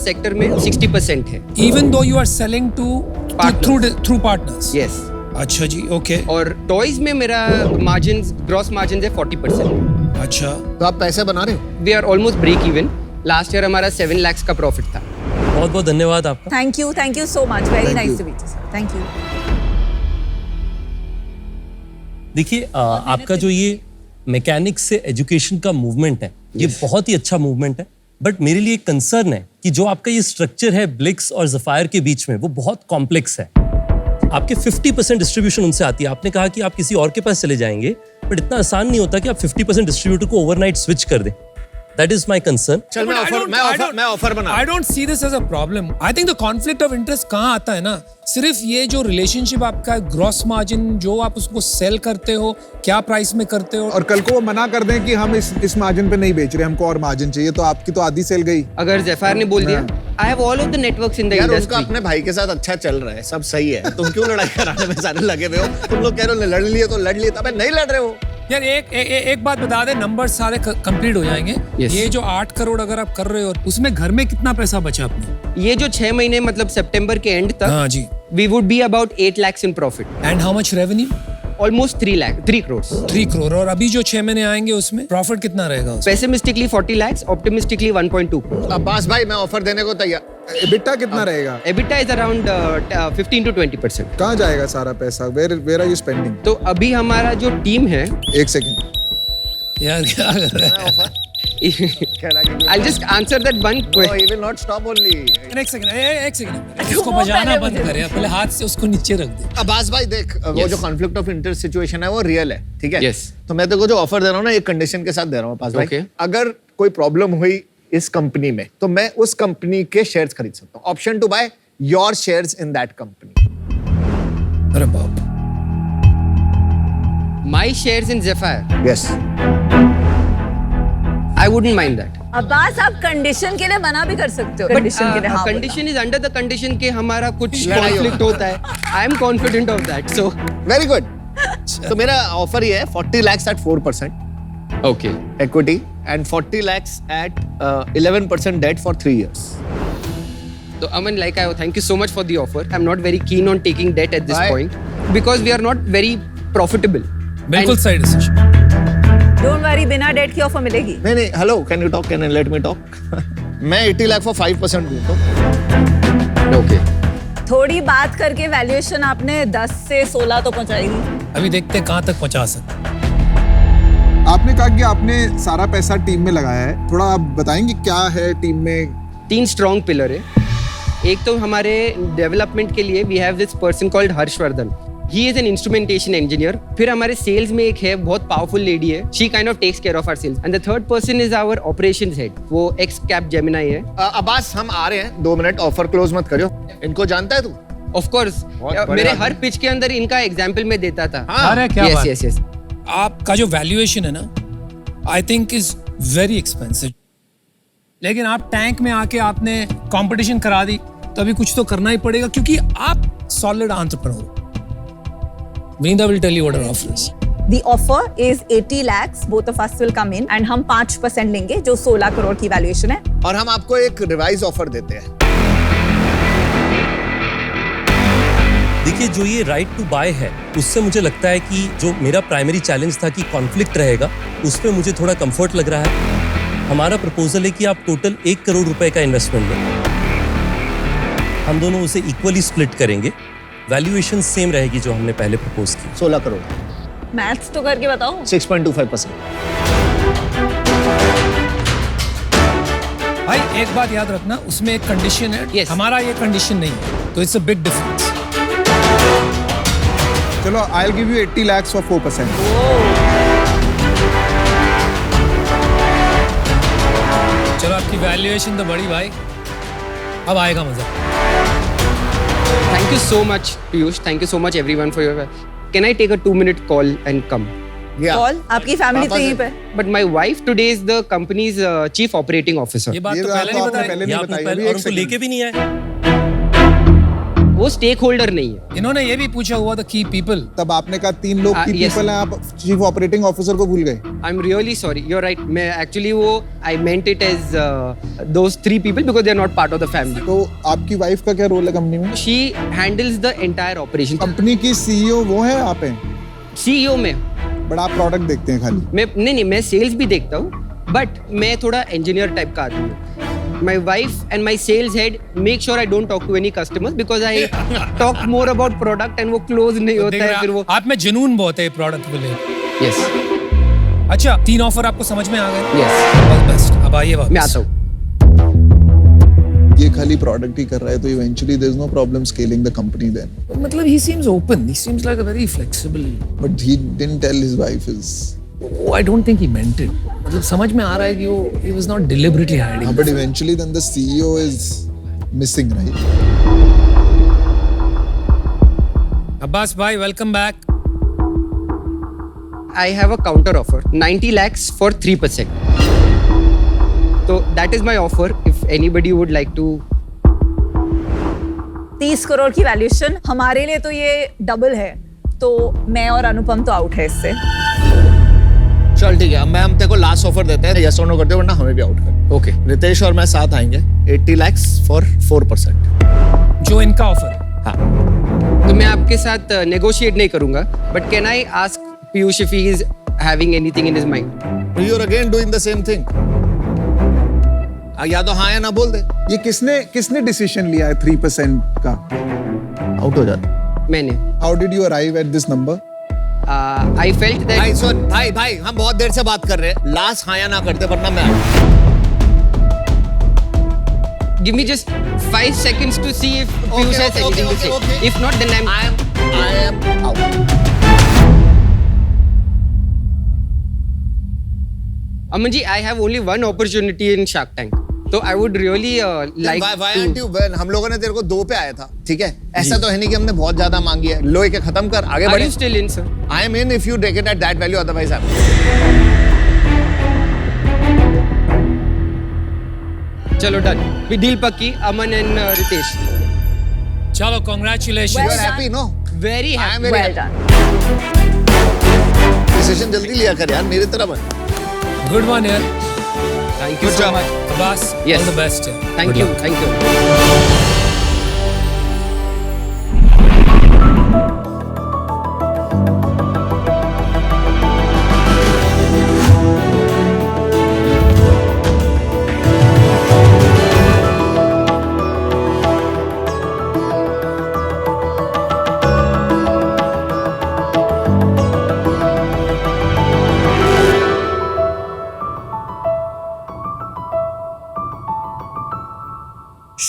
सेक्टर में 60% है. Even though you are selling to through partners. Yes. अच्छा जी, ओके. और टॉयज में मेरा मार्जिन्स ग्रॉस मार्जिन है 40%. अच्छा. तो आप पैसे बना रहे हो? We are almost break even. Last year हमारा 7 lakhs का प्रॉफिट था. बहुत बहुत धन्यवाद आपका. Thank you so much. Very nice to meet you sir. Thank you. देखिए आपका जो ये मैकेनिक्स से एजुकेशन का मूवमेंट है, ये बहुत ही अच्छा मूवमेंट है. बट मेरे लिए कंसर्न है कि जो आपका ये स्ट्रक्चर है ब्लिक्स और ज़फायर के बीच में, वो बहुत कॉम्प्लेक्स है. आपके 50% डिस्ट्रीब्यूशन उनसे आती है. आपने कहा कि आप किसी और के पास चले जाएंगे, बट इतना आसान नहीं होता कि आप 50% डिस्ट्रीब्यूटर को ओवरनाइट स्विच कर दें. That is my concern. चल मैं ऑफर बना. I don't see this as a problem. I think the conflict of interest कहाँ आता है ना, सिर्फ ये जो रिलेशनशिप आपका ग्रॉस मार्जिन जो आप उसको सेल करते हो, क्या प्राइस में करते हो. और कल को वो मना कर दें कि हम इस मार्जिन पे नहीं बेच रहे, हमको और मार्जिन चाहिए, तो आपकी तो आधी सेल गई. अगर ज़फायर ने बोल दिया I have all of the networks in the यार industry. उसका अपने भाई के साथ अच्छा चल रहा है, सब सही है. तुम क्यों लड़ाई कराने में सारे लगे हुए हो? तुम लोग कह रहे हो लड़ लिए तो लड़ लिए, तब नहीं लड़ रहे हो. यार एक बात बता दे, नंबर सारे कंप्लीट हो जाएंगे. Yes. ये जो 8 करोड़ अगर आप कर रहे हो, उसमें घर में कितना पैसा बचा आपने? ये जो 6 महीने मतलब सितंबर के एंड तक, हाँ जी, we would be about 8 lakhs in profit. And how much revenue? Almost 3 crores. 3 crore. और अभी जो 6 महीने आएंगे उसमें प्रॉफिट कितना रहेगा? Pessimistically 40 lakhs, optimistically 1.2 crores. Abbas भाई मैं ऑफर देने को तैयार. EBITDA कितना रहेगा? EBITDA is around 15 to 20%. कहाँ जाएगा सारा पैसा? Where are you spending? तो अभी हमारा जो टीम है, एक सेकंड. यार क्या कर रहा है? I'll just answer that one No, question. he will not stop only. एक सेकंड उसको बजाना बंद करे, पहले हाथ से उसको नीचे रख दे. अब्बास भाई देख, वो Yes. जो कॉन्फ्लिक्ट ऑफ इंटरेस्ट सिचुएशन है वो रियल है, ठीक है? Yes. तो मैं तेरे को जो ऑफर दे रहा हूँ ना, एक कंडीशन के साथ दे रहा हूँ अब्बास भाई. Okay. अगर कोई प्रॉब्लम हुई इस कंपनी में, तो मैं उस कंपनी के शेयर्स खरीद सकता हूँ. Option to buy your shares in that company. अरे बाप. My shares in Zephyr, yes. I wouldn't mind that. Abbas आप कंडीशन के लिए मना भी कर सकते हो. कंडीशन के लिए हाँ. Condition is under the condition कि हमारा कुछ लड़ाई conflict होता है. I am confident of that. So very good. तो मेरा ऑफर ये है 40 lakhs at 4% okay. equity and 40 lakhs at 11% debt for 3 years. So Aman, like I thank you so much for the offer. I'm not very keen on taking debt at this Why? point because we are not very profitable. बिल्कुल सही डिसीजन। डोंट वरी, बिना डेट की ऑफर मिलेगी। नहीं, hello, can you talk, can let me talk? मैं 80 लाख फॉर 5% दूं तो। ओके। थोड़ी बात करके वैल्यूएशन आपने 10 से 16 तो पहुंचाई दी। अभी देखते हैं कहाँ तक पहुंचा सकते। आपने कहा कि आपने सारा पैसा टीम में लगाया है, थोड़ा आप बताएंगे क्या है टीम में? 3 स्ट्रॉन्ग पिलर है। एक तो हमारे डेवलपमेंट के लिए we have this person called Harshvardhan, he is an instrumentation engineer. फिर हमारे सेल्स में एक है बहुत पावरफुल लेडी है, she kind of takes care of our sales. And the third person is our operations head, वो एक्स कैप जेमिनाई है। अब्बास, हम आ रहे हैं, 2 मिनट, ऑफर क्लोज मत करियो। इनको जानता है तू? ऑफ कोर्स, मेरे हर पिच के अंदर इनका एग्जांपल मैं देता था। अरे क्या बात। Yes yes. आपका जो वैल्यूएशन है ना, I think is very expensive, लेकिन आप टैंक में आके आपने कंपटीशन करा दी, तो अभी कुछ तो करना ही पड़ेगा क्योंकि आप सॉलिड एंटरप्रेन्योर हो। Vinda will tell you what our offer is. The offer is 80 lakhs, both of us will come in and हम 5% लेंगे जो 16 करोड़ की वैल्यूएशन है। और हम आपको एक रिवाइज ऑफर देते हैं। देखिए, जो ये राइट टू बाय है, उससे मुझे लगता है कि जो मेरा प्राइमरी चैलेंज था कि कॉन्फ्लिक्ट रहेगा, उसमें मुझे थोड़ा कंफर्ट लग रहा है। हमारा प्रपोजल है कि आप टोटल 1 करोड़ रुपए का इन्वेस्टमेंट लें, हम दोनों उसे इक्वली स्प्लिट करेंगे। वैल्यूएशन सेम रहेगी जो हमने पहले प्रपोज की। 16 करोड़। मैथ्स तो करके बताओ। 6.25%। भाई एक बात याद रखना, उसमें एक कंडीशन है। Yes. हमारा ये कंडीशन नहीं है, तो इट्स अ बिग डिफरेंस। चलो, I'll give you 80 lakhs for 4%. चलो, आपकी वैल्यूएशन तो बड़ी भाई, अब आएगा मजा। Thank you so much, Piyush. Thank you so much, everyone, for your. Can I take a 2-minute call and come? Call, आपकी फैमिली तो यहीं पे। But my wife today is the company's chief operating officer. ये बात ये तो बात पहले तो नहीं आपने बताई। पहले ये नहीं आपने बताई, पहले अभी और एक उनको second। लेके भी नहीं आए। वो स्टेक होल्डर नहीं है। इन्होंने ये भी पूछा हुआ था की पीपल। तब आपने कहा 3 लोग की yes. पीपल हैं, आप चीफ ऑपरेटिंग ऑफिसर को भूल गए। I'm really sorry. You're right. मैं actually वो I meant it as those 3 people because they are not part of the family. तो आपकी वाइफ का क्या रोल है कंपनी में? She handles the entire operation. Company की सीईओ वो है, आप हैं? CEO में बट आप प्रोडक्ट देखते हैं खाली। मैं नहीं, मैं सेल्स भी देखता हूँ, बट मैं थोड़ा इंजीनियर टाइप का आदमी हूँ। My wife and my sales head make sure I don't talk to any customers because I talk more about product and वो close नहीं होता है फिर वो। आप में जुनून बहुत है प्रोडक्ट को लेकर। Yes. अच्छा, 3 ऑफर आपको समझ में आ गए? Yes. All best. अब आइए वापस। मैं आता हूँ। ये खाली प्रोडक्ट ही कर रहा है, तो eventually there is no problem scaling the company then. मतलब he seems open. He seems like a very flexible. But he didn't tell his wife is. Oh, I don't think he meant it. मतलब समझ में आ रहा है कि वो he was not deliberately hiding. But eventually then the CEO is missing, right? Abbas bhai, welcome back. I have a counter offer, 90 lakhs for 3%. So that is my offer. If anybody would like to. 30 crore की वैल्यूएशन, हमारे लिए तो ये डबल है, तो मैं और अनुपम तो आउट है इससे। चल ठीक है, मैं हम तेरे को लास्ट ऑफर देते हैं, यस और नो करते हो, वरना हमें भी आउट कर। Okay. रितेश और मैं साथ आएंगे, 80 lakhs for 4%। जो इनका ऑफर है। हाँ। तो मैं आपके साथ नेगोशिएट नहीं करूंगा, but can I ask Piyush if he is having anything in his mind? You are again doing the same thing. या तो हाँ या ना बोल दे। ये किसने डिसीजन लिया है 3% का? आउट हो जाता। मैंने। How did you arrive at this number? I felt that. भाई सुन, भाई हम बहुत देर से बात कर रहे हैं, लास्ट हाँ या ना करते, वरना मैं Give me just 5 seconds to see if Piyush has anything to say. okay. If not, then I am out. Aman ji, I have only one opportunity in Shark Tank. So I would really like Why to. aren't you? हम लोगों ने तेरे को 2 पे आया था, ठीक है? ऐसा तो है नहीं कि हमने बहुत ज्यादा मांगी है। लो एक खत्म कर, आगे Are बढ़े। you still in, sir? I am in if you take it at that value, otherwise I'm. चलो डन। We deal पक्की, Aman and Ritesh. चलो, congratulations. You are happy, no? Very I am happy. very Well happy. done. Decision जल्दी लिया कर यार, मेरी तरह बन। Good one here. Thank you Good so job. much. Abbas, Yes. all the best. Thank Good you. luck. Thank you.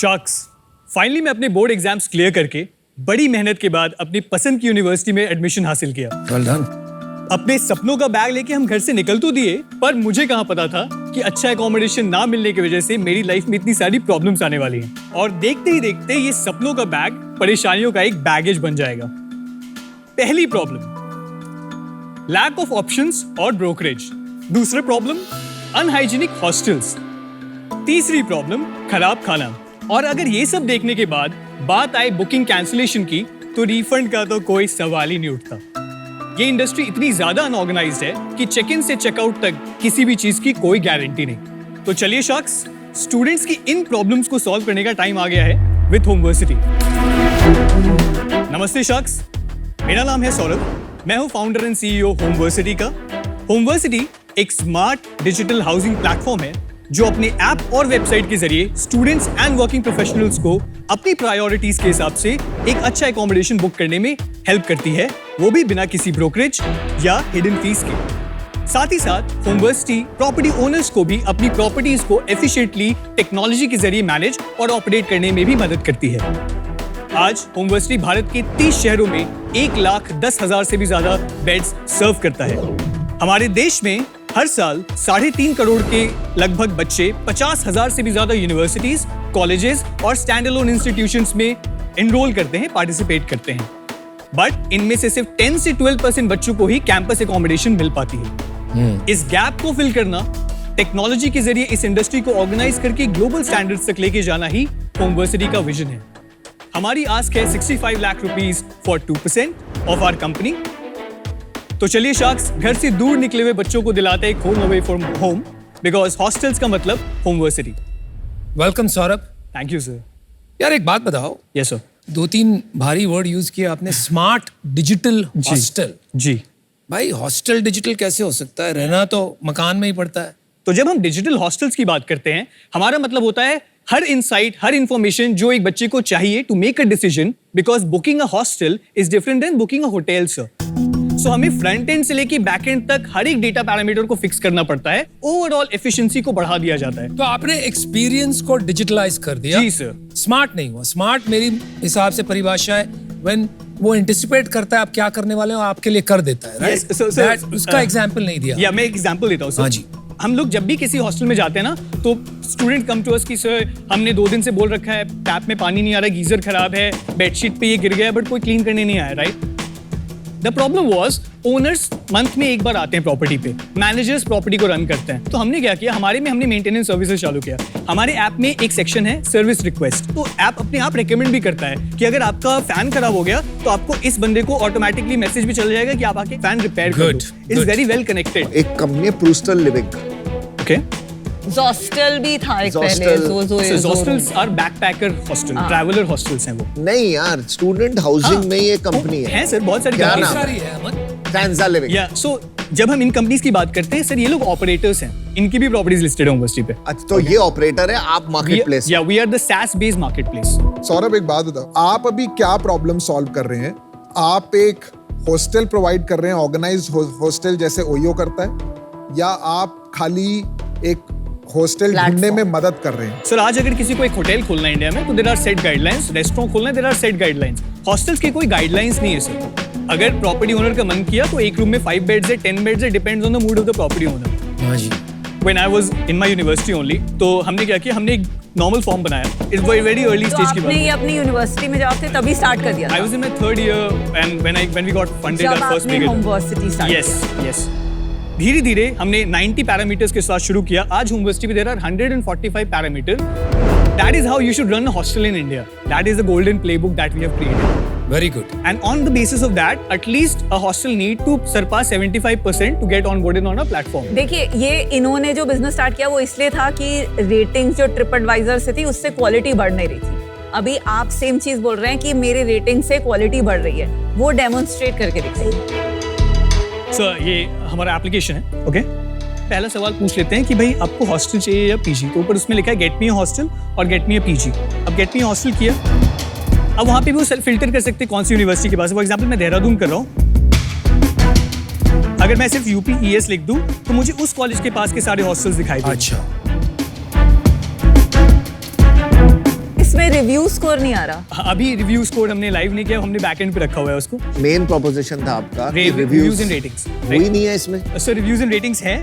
शख्स फाइनली मैं अपने बोर्ड एग्जाम्स क्लियर करके बड़ी मेहनत के बाद अपनी पसंद की यूनिवर्सिटी में एडमिशन हासिल किया। Well done. अपने सपनों का बैग लेके हम घर से निकल तो दिए, पर मुझे कहाँ पता था कि अच्छा एकोमोडेशन ना मिलने की वजह से मेरी लाइफ में इतनी सारी प्रॉब्लम्स आने वाली हैं। और देखते ही देखते ये सपनों का बैग परेशानियों का एक बैगेज बन जाएगा। पहली प्रॉब्लम, लैक ऑफ ऑप्शंस और ब्रोकरेज। दूसरा प्रॉब्लम, अनहाइजीनिक हॉस्टल्स। तीसरी प्रॉब्लम, खराब खाना। और अगर ये सब देखने के बाद बात आए बुकिंग कैंसिलेशन की, तो रिफंड का तो कोई सवाल ही नहीं उठता। ये इंडस्ट्री इतनी ज्यादा अनऑर्गेनाइज्ड है कि चेक इन से चेकआउट तक किसी भी चीज की कोई गारंटी नहीं। तो चलिए शार्क्स, स्टूडेंट्स की इन प्रॉब्लम्स को सॉल्व करने का टाइम आ गया है विद होमवर्सिटी। नमस्ते शार्क्स, मेरा नाम है सौरभ, मैं हूं फाउंडर एंड सीईओ होमवर्सिटी का। होमवर्सिटी एक स्मार्ट डिजिटल हाउसिंग प्लेटफॉर्म है जो अपने ऐप और वेबसाइट के जरिए स्टूडेंट्स एंड वर्किंग प्रोफेशनल्स को अपनी प्रायोरिटीज के हिसाब से एक अच्छा एकोमोडेशन बुक करने में हेल्प करती है, वो भी बिना किसी ब्रोकरेज या हिडन फीस के। साथ ही साथ होमवर्सिटी प्रॉपर्टी ओनर्स को भी अपनी प्रॉपर्टीज को एफिशिएंटली टेक्नोलॉजी के जरिए मैनेज और ऑपरेट करने में भी मदद करती है। आज होमवर्सिटी भारत के 30 शहरों में 1,10,000 से भी ज्यादा बेड्स सर्व करता है। हमारे देश में हर साल 3.5 करोड़ के लगभग बच्चे 50,000 से भी ज्यादा यूनिवर्सिटीज, कॉलेजेस और स्टैंड अलोन इंस्टीट्यूशंस में एनरोल करते हैं, पार्टिसिपेट करते हैं। बट इनमें से सिर्फ 10 से 12% बच्चों को ही कैंपस एकोमोडेशन मिल पाती है। इस गैप को फिल करना, टेक्नोलॉजी के जरिए इस इंडस्ट्री को ऑर्गेनाइज करके ग्लोबल स्टैंडर्ड्स तक लेके जाना ही होमवर्सिटी का विजन है। हमारी आस्क है 65 lakh rupees for 2% of our company. तो चलिए शार्क्स, घर से दूर निकले हुए बच्चों को दिलाते हैं home away from home, because hostels का मतलब Homeversity. Welcome Saurabh. Thank you sir. यार एक बात बताओ। Yes sir. 2-3 भारी वर्ड यूज किए आपने, स्मार्ट डिजिटल हॉस्टल। जी भाई, हॉस्टल डिजिटल कैसे हो सकता है? रहना तो मकान में ही पड़ता है। तो जब हम डिजिटल हॉस्टल्स की बात करते हैं, हमारा मतलब होता है हर इनसाइट, हर इंफॉर्मेशन जो एक बच्चे को चाहिए to make a decision, because booking a hostel is different than booking a hotel sir. So हमें फ्रंट एंड से लेके बैक एंड तक हर एक डेटा पैरामीटर को फिक्स करना पड़ता है, ओवरऑल एफिशिएंसी को बढ़ा दिया जाता है। तो आपने एक्सपीरियंस को डिजिटलाइज कर दिया। जी सर। स्मार्ट नहीं हुआ। स्मार्ट मेरी हिसाब से परिभाषा है व्हेन वो एंटिसिपेट करता है आप क्या करने वाले हो, आपके लिए कर देता है, राइट? उसका एग्जांपल नहीं दिया। या मैं एग्जांपल देता हूं सर। हाँ जी। हम लोग जब भी किसी हॉस्टल में जाते हैं ना, तो स्टूडेंट कम टू अस कि सर हमने 2 दिन से बोल रखा है, टैप में पानी नहीं आ रहा, गीजर खराब है, बेडशीट पे ये गिर गया, बट कोई क्लीन करने नहीं आया, right? The problem was, owners month में एक बार आते हैं प्रॉपर्टी पे, मैनेजर्स प्रॉपर्टी को रन करते हैं। तो हमने क्या किया, हमारे में हमने मेंटेनेंस सर्विसेज चालू किया। हमारे ऐप में एक सेक्शन है सर्विस रिक्वेस्ट। तो ऐप अपने आप रेकमेंड भी करता है कि अगर आपका फैन खराब हो गया तो आपको इस बंदे को ऑटोमेटिकली मैसेज भी चल जाएगा कि आप आके फैन रिपेयर कर दो। It's very well connected. एक कंपनी है प्रूस्टल लिविंग। ओके। Zostel भी था एक पहले। Hostels are backpacker hostel, traveler hostels हैं वो। नहीं यार, स्टूडेंट हाउसिंग में ये कंपनी है। है सर, बहुत सारी क्या कंपनीज नाम है? ट्रांजा लिविंग। या सो जब हम इन कंपनीज की बात करते हैं सर, ये लोग ऑपरेटर्स हैं, इनकी भी प्रॉपर्टीज लिस्टेड है होमवर्सिटी पे। अच्छा, तो ये ऑपरेटर है, आप मार्केट प्लेस। या we are the SaaS based marketplace. Saurabh एक बात बताओ, आप अभी क्या प्रॉब्लम सॉल्व कर रहे हैं? आप एक हॉस्टल प्रोवाइड कर रहे हैं, ऑर्गेनाइज्ड हॉस्टल जैसे ओयो करता है, या आप खाली एक हॉस्टल ढूंढने में मदद कर रहे हैं? सर आज अगर किसी को एक होटल खोलना है इंडिया में, तो there are set guidelines. Restaurant खोलना है, there are set guidelines. Hostels की कोई गाइडलाइंस नहीं है सर। अगर प्रॉपर्टी ओनर का मन किया तो एक रूम में 5 बेड्स है, 10 बेड्स है, depends on the mood off the property owner. हाँ जी। When I was in my university only, तो हमने क्या किया, हमने एक नॉर्मल फॉर्म बनाया। It's very early तो stage की बात आपने ये अपनी यूनिवर्सिटी में जब थे तभी स्टार्ट कर दिया था? I was in my 3rd year and when we got funded our first big Homeversity start किया। Yes. धीरे धीरे हमने 90 पैरामीटर्स के साथ शुरू किया। आज होमवर्सिटी में there are 145 parameter. That is how you should run a hostel in India. That is the golden playbook that we have created. Very good. And on the basis of that, at least a hostel need to surpass 75% to get onboarded on a platform. देखिए, ये इन्होंने जो बिजनेस स्टार्ट किया वो इसलिए था कि रेटिंग्स जो ट्रिप एडवाइजर से थी उससे क्वालिटी बढ़ नहीं रही थी। अभी आप सेम चीज बोल रहे हैं कि मेरे रेटिंग से क्वालिटी बढ़ रही है, वो डेमोन्स्ट्रेट करके दिखाइए। सर ये हमारा एप्लीकेशन है। ओके, पहला सवाल पूछ लेते हैं कि भाई आपको हॉस्टल चाहिए या पीजी? तो ऊपर उसमें लिखा है गेट मी अ हॉस्टल और गेट मी अ पीजी। अब गेट मी अ हॉस्टल किया, अब वहां पे भी वो सेल्फ फिल्टर कर सकते हैं कौन सी यूनिवर्सिटी के पास है। फॉर एग्जांपल मैं देहरादून कर रहा हूँ, अगर मैं सिर्फ UP-ES लिख दूं तो मुझे उस कॉलेज के पास के सारे हॉस्टल्स दिखाई देंगे। अच्छा, इसमें रिव्यू स्कोर नहीं आ रहा। अभी रिव्यू स्कोर हमने लाइव नहीं किया, हमने बैकएंड पे रखा हुआ है उसको। मेन प्रोपोजिशन था आपका रिव्यूज एंड रेटिंग्स, वही नहीं है इसमें। सर रिव्यूज एंड रेटिंग्स हैं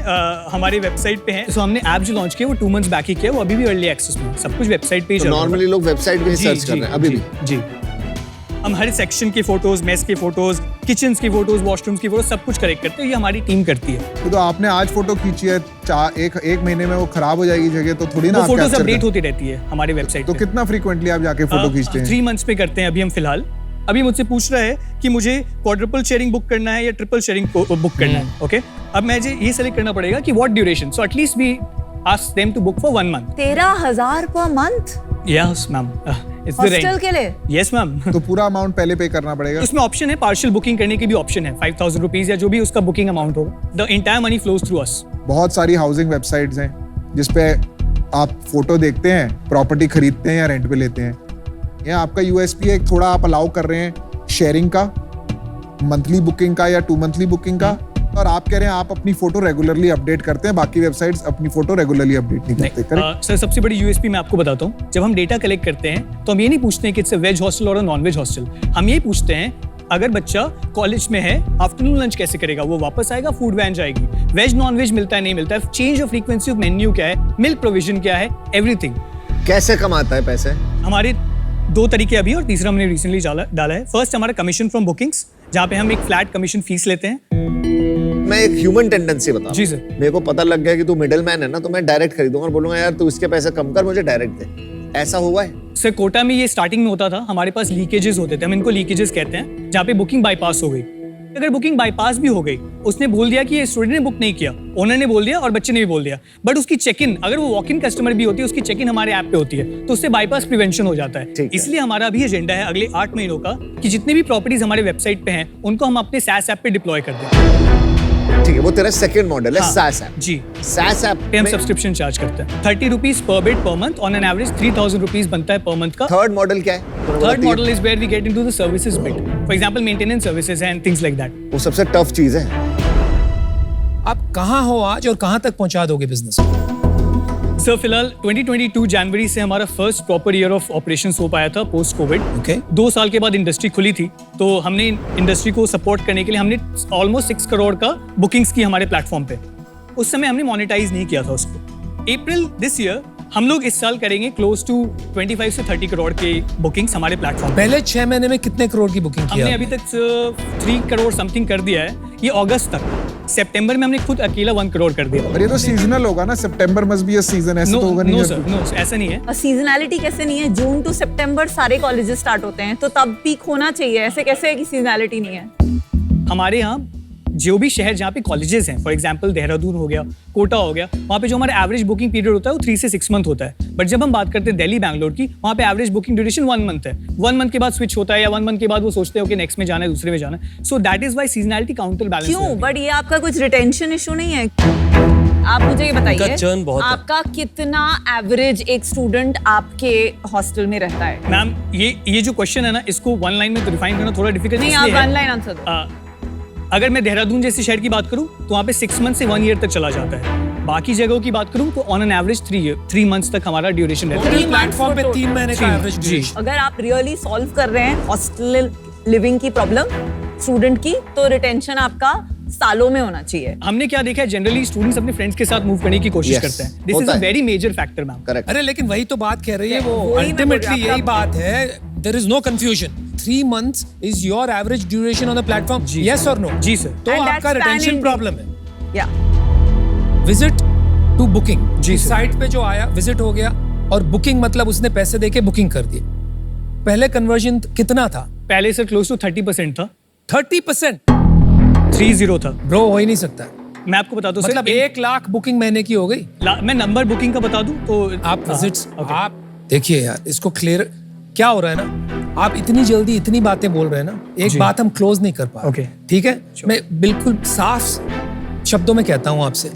हमारे वेबसाइट पे हैं। सो हमने ऐप जो लॉन्च किया वो 2 मंथ्स बैक ही किया, वो अभी भी अर्ली एक्सेस में, सब कुछ वेबसाइट पे ही चल रहा है। नॉर्मली लोग वेबसाइट पे सर्च कर रहे हैं अभी भी। जी, हम हर सेक्शन की फोटोज, मेस की फोटोज, किचन्स की फोटोज, वॉशरूम्स की फोटोज सब कुछ कलेक्ट करते हैं, ये हमारी टीम करती है। तो आपने आज फोटो खींची है, एक महीने में वो खराब हो जाएगी जगह, तो थोड़ी ना वो फोटोज अपडेट होती रहती है हमारे वेबसाइट तो कितना फ्रीक्वेंटली आप जाके फोटो खींचते हैं? 3 मंथ्स पे करते हैं अभी हम फिलहाल। अभी मुझसे पूछ रहा है कि मुझे क्वाड्रुपल शेयरिंग बुक करना है या ट्रिपल शेयरिंग बुक करना है। ओके, अब मुझे ये सेलेक्ट करना पड़ेगा कि what duration, so at least we ask them to book for 1 month. 13,000 per month? Yes ma'am, hostel के लिए? Yes ma'am. तो पूरा अमाउंट पहले पे करना पड़ेगा? उसमें ऑप्शन है, पार्शियल बुकिंग करने की भी ऑप्शन है, 5,000 रुपीज या जो भी उसका बुकिंग अमाउंट होगा। The entire money flows through us. बहुत सारी हाउसिंग वेबसाइट्स हैं जिसपे आप फोटो देखते हैं, प्रॉपर्टी खरीदते हैं या रेंट पे लेते हैं। ये आपका यूएसपी है, थोड़ा आप अलाउ कर रहे हैं शेयरिंग का, मंथली बुकिंग का या 2 मंथली बुकिंग का, और आप कह रहे हैं आप अपनी फोटो रेगुलरली अपडेट करते हैं, बाकी वेबसाइट्स अपनी फोटो रेगुलरली अपडेट नहीं करते। सर सबसे बड़ी यूएसपी मैं आपको बताता हूँ, जब हम डेटा कलेक्ट करते हैं तो हम ये नहीं पूछते हैं कि इट्स अ वेज हॉस्टल और नॉन वेज हॉस्टल। हम ये पूछते हैं अगर बच्चा कॉलेज में है, आफ्टरनून लंच कैसे करेगा, वो वापस आएगा, फूड वैन जाएगी, वेज नॉन वेज मिलता है नहीं मिलता है, change of frequency of menu क्या है, मिल्क प्रोविजन क्या है, एवरीथिंग। कैसे कमाता है पैसे? हमारे 2 तरीके अभी, और तीसरा हमने रिसेंटली डाला है। फर्स्ट हमारा कमीशन फ्रॉम बुकिंग्स, जहाँ पे हम एक फ्लैट कमीशन फीस लेते हैं। मैं एक ह्यूमन टेंडेंसी बताऊं। जी सर। मेरे को पता लग गया कि तू मिडिल मैन है ना, तो मैं डायरेक्ट खरीदूंगा और बोलूंगा यार तू इसके पैसे कम कर, मुझे डायरेक्ट दे। ऐसा हुआ है? सर कोटा में ये स्टार्टिंग में होता था, हमारे पास लीकेजेस होते थे, हम इनको लीकेजेस कहते हैं, जहाँ पे बुकिंग बाईपास हो गई। अगर बुकिंग बाईपास भी हो गई, उसने बोल दिया कि ये स्टूडेंट ने बुक नहीं किया, ओनर ने बोल दिया और बच्चे ने भी बोल दिया, बट उसकी चेक इन, अगर वो वॉक इन कस्टमर भी होती है, उसकी चेक इन हमारे ऐप पे होती है, तो उससे बाईपास प्रिवेंशन हो जाता है। इसलिए हमारा अभी एजेंडा है अगले 8 महीनों का कि जितने भी प्रॉपर्टीज हमारे वेबसाइट पे हैं उनको हम अपने SaaS ऐप पे डिप्लॉय कर दें। ठीक है, वो तेरा सेकंड मॉडल है। SaaS app. जी, SaaS ऐप पे हम सब्सक्रिप्शन चार्ज करते हैं 30 rupees per bed per month, on an average 3,000 rupees बनता है पर मंथ का। थर्ड मॉडल क्या है? Third model is where we get into the services bit, for example maintenance services and things like that. वो सबसे टफ चीज है। आप कहाँ हो आज और कहाँ तक पहुंचा दोगे बिजनेस? सर फिलहाल 2022 जनवरी से हमारा first proper year of operations हो पाया था पोस्ट कोविड। ओके। 2 साल के बाद इंडस्ट्री खुली थी, तो हमने इंडस्ट्री को सपोर्ट करने के लिए हमने ऑलमोस्ट 6 करोड़ का बुकिंग्स की हमारे प्लेटफॉर्म पे। उस समय हमने मोनेटाइज नहीं किया था उसको। अप्रैल दिस ईयर हम लोग इस साल करेंगे क्लोज टू 25 से 30 करोड़ की बुकिंग्स हमारे प्लेटफॉर्म। पहले 6 महीने में कितने करोड़ की बुकिंग की? हमने अभी तक 3 करोड़ समथिंग कर दिया है, ये अगस्त तक। सितंबर में हमने खुद अकेला 1 करोड़ कर दिया। और ये तो सीजनल होगा ना, सितंबर मस्ट बी अ सीजन, ऐसे तो होगा नहीं। नो सर, नो ऐसा नहीं है। सीजनैलिटी कैसे नहीं है? जून टू सितंबर सारे कॉलेजेस स्टार्ट होते हैं, तो तब पीक होना चाहिए, ऐसे कैसे है कि सीजनैलिटी नहीं है? हमारे यहाँ जो भी शहर जहाँ पे कॉलेजेस हैं, फॉर एग्जांपल देहरादून हो गया, कोटा हो गया, वहाँ पे जो हमारा एवरेज बुकिंग पीरियड होता है वो 3 से 6 मंथ होता है। बट जब हम बात करते हैं दिल्ली बैंगलोर की, वहाँ पे एवरेज बुकिंग ड्यूरेशन 1 मंथ है। 1 मंथ के बाद स्विच होता है, या 1 मंथ के बाद वो सोचते हो कि नेक्स्ट में जाना है, दूसरे में जाना है। So that is why seasonality counter balance. क्यों? बट ये आपका कुछ रिटेंशन इशू नहीं है? आप मुझे ये बताइए, आपका कितना एवरेज एक स्टूडेंट आपके हॉस्टल में रहता है? मैम ये जो क्वेश्चन है ना, इसको 1 लाइन में तो डिफाइन करना थोड़ा डिफिकल्ट नहीं, आप 1 लाइन आंसर दो। अगर मैं देहरादून जैसे शहर की बात करूं तो वहाँ पे 6 मंथ से 1 ईयर तक चला जाता है। बाकी जगहों की बात करूं तो ऑन एन एवरेज 3 मंथ्स तक हमारा ड्यूरेशन रहता है। प्लेटफॉर्म पे 3 महीने का एवरेज ड्यूरेशन। अगर आप रियली सॉल्व कर रहे हैं हॉस्टल लिविंग की प्रॉब्लम स्टूडेंट की, तो रिटेंशन आपका सालों में होना चाहिए। हमने क्या देखा है, जनरली स्टूडेंट्स अपने फ्रेंड्स के साथ मूव करने की कोशिश करते हैं। This is a very major factor ma'am. Correct. अरे लेकिन वही तो बात कह रही है वो, अल्टीमेटली यही बात है। There is no confusion. 3 months is your average duration on the platform? Yes or no? जी सर। तो आपका रिटेंशन प्रॉब्लम है। या विजिट टू बुकिंग, जी साइट पे जो आया विजिट हो गया, और बुकिंग मतलब उसने पैसे देके बुकिंग कर दी। पहले कन्वर्जन कितना था? पहले सर क्लोज टू 30% था। 30%? 30 था ब्रो, हो ही नहीं सकता। मैं आपको बता दूं मतलब सर, 1 लाख बुकिंग महीने की हो गई। मैं नंबर बुकिंग का बता दूं तो आप विजिट्स, आप देखिए यार, इसको क्लियर क्या हो रहा है ना, आप इतनी जल्दी इतनी बातें बोल रहे हैं ना, एक बात हम क्लोज नहीं कर पा रहे। ठीक है, मैं बिल्कुल साफ शब्दों में कहता हूं आपसे,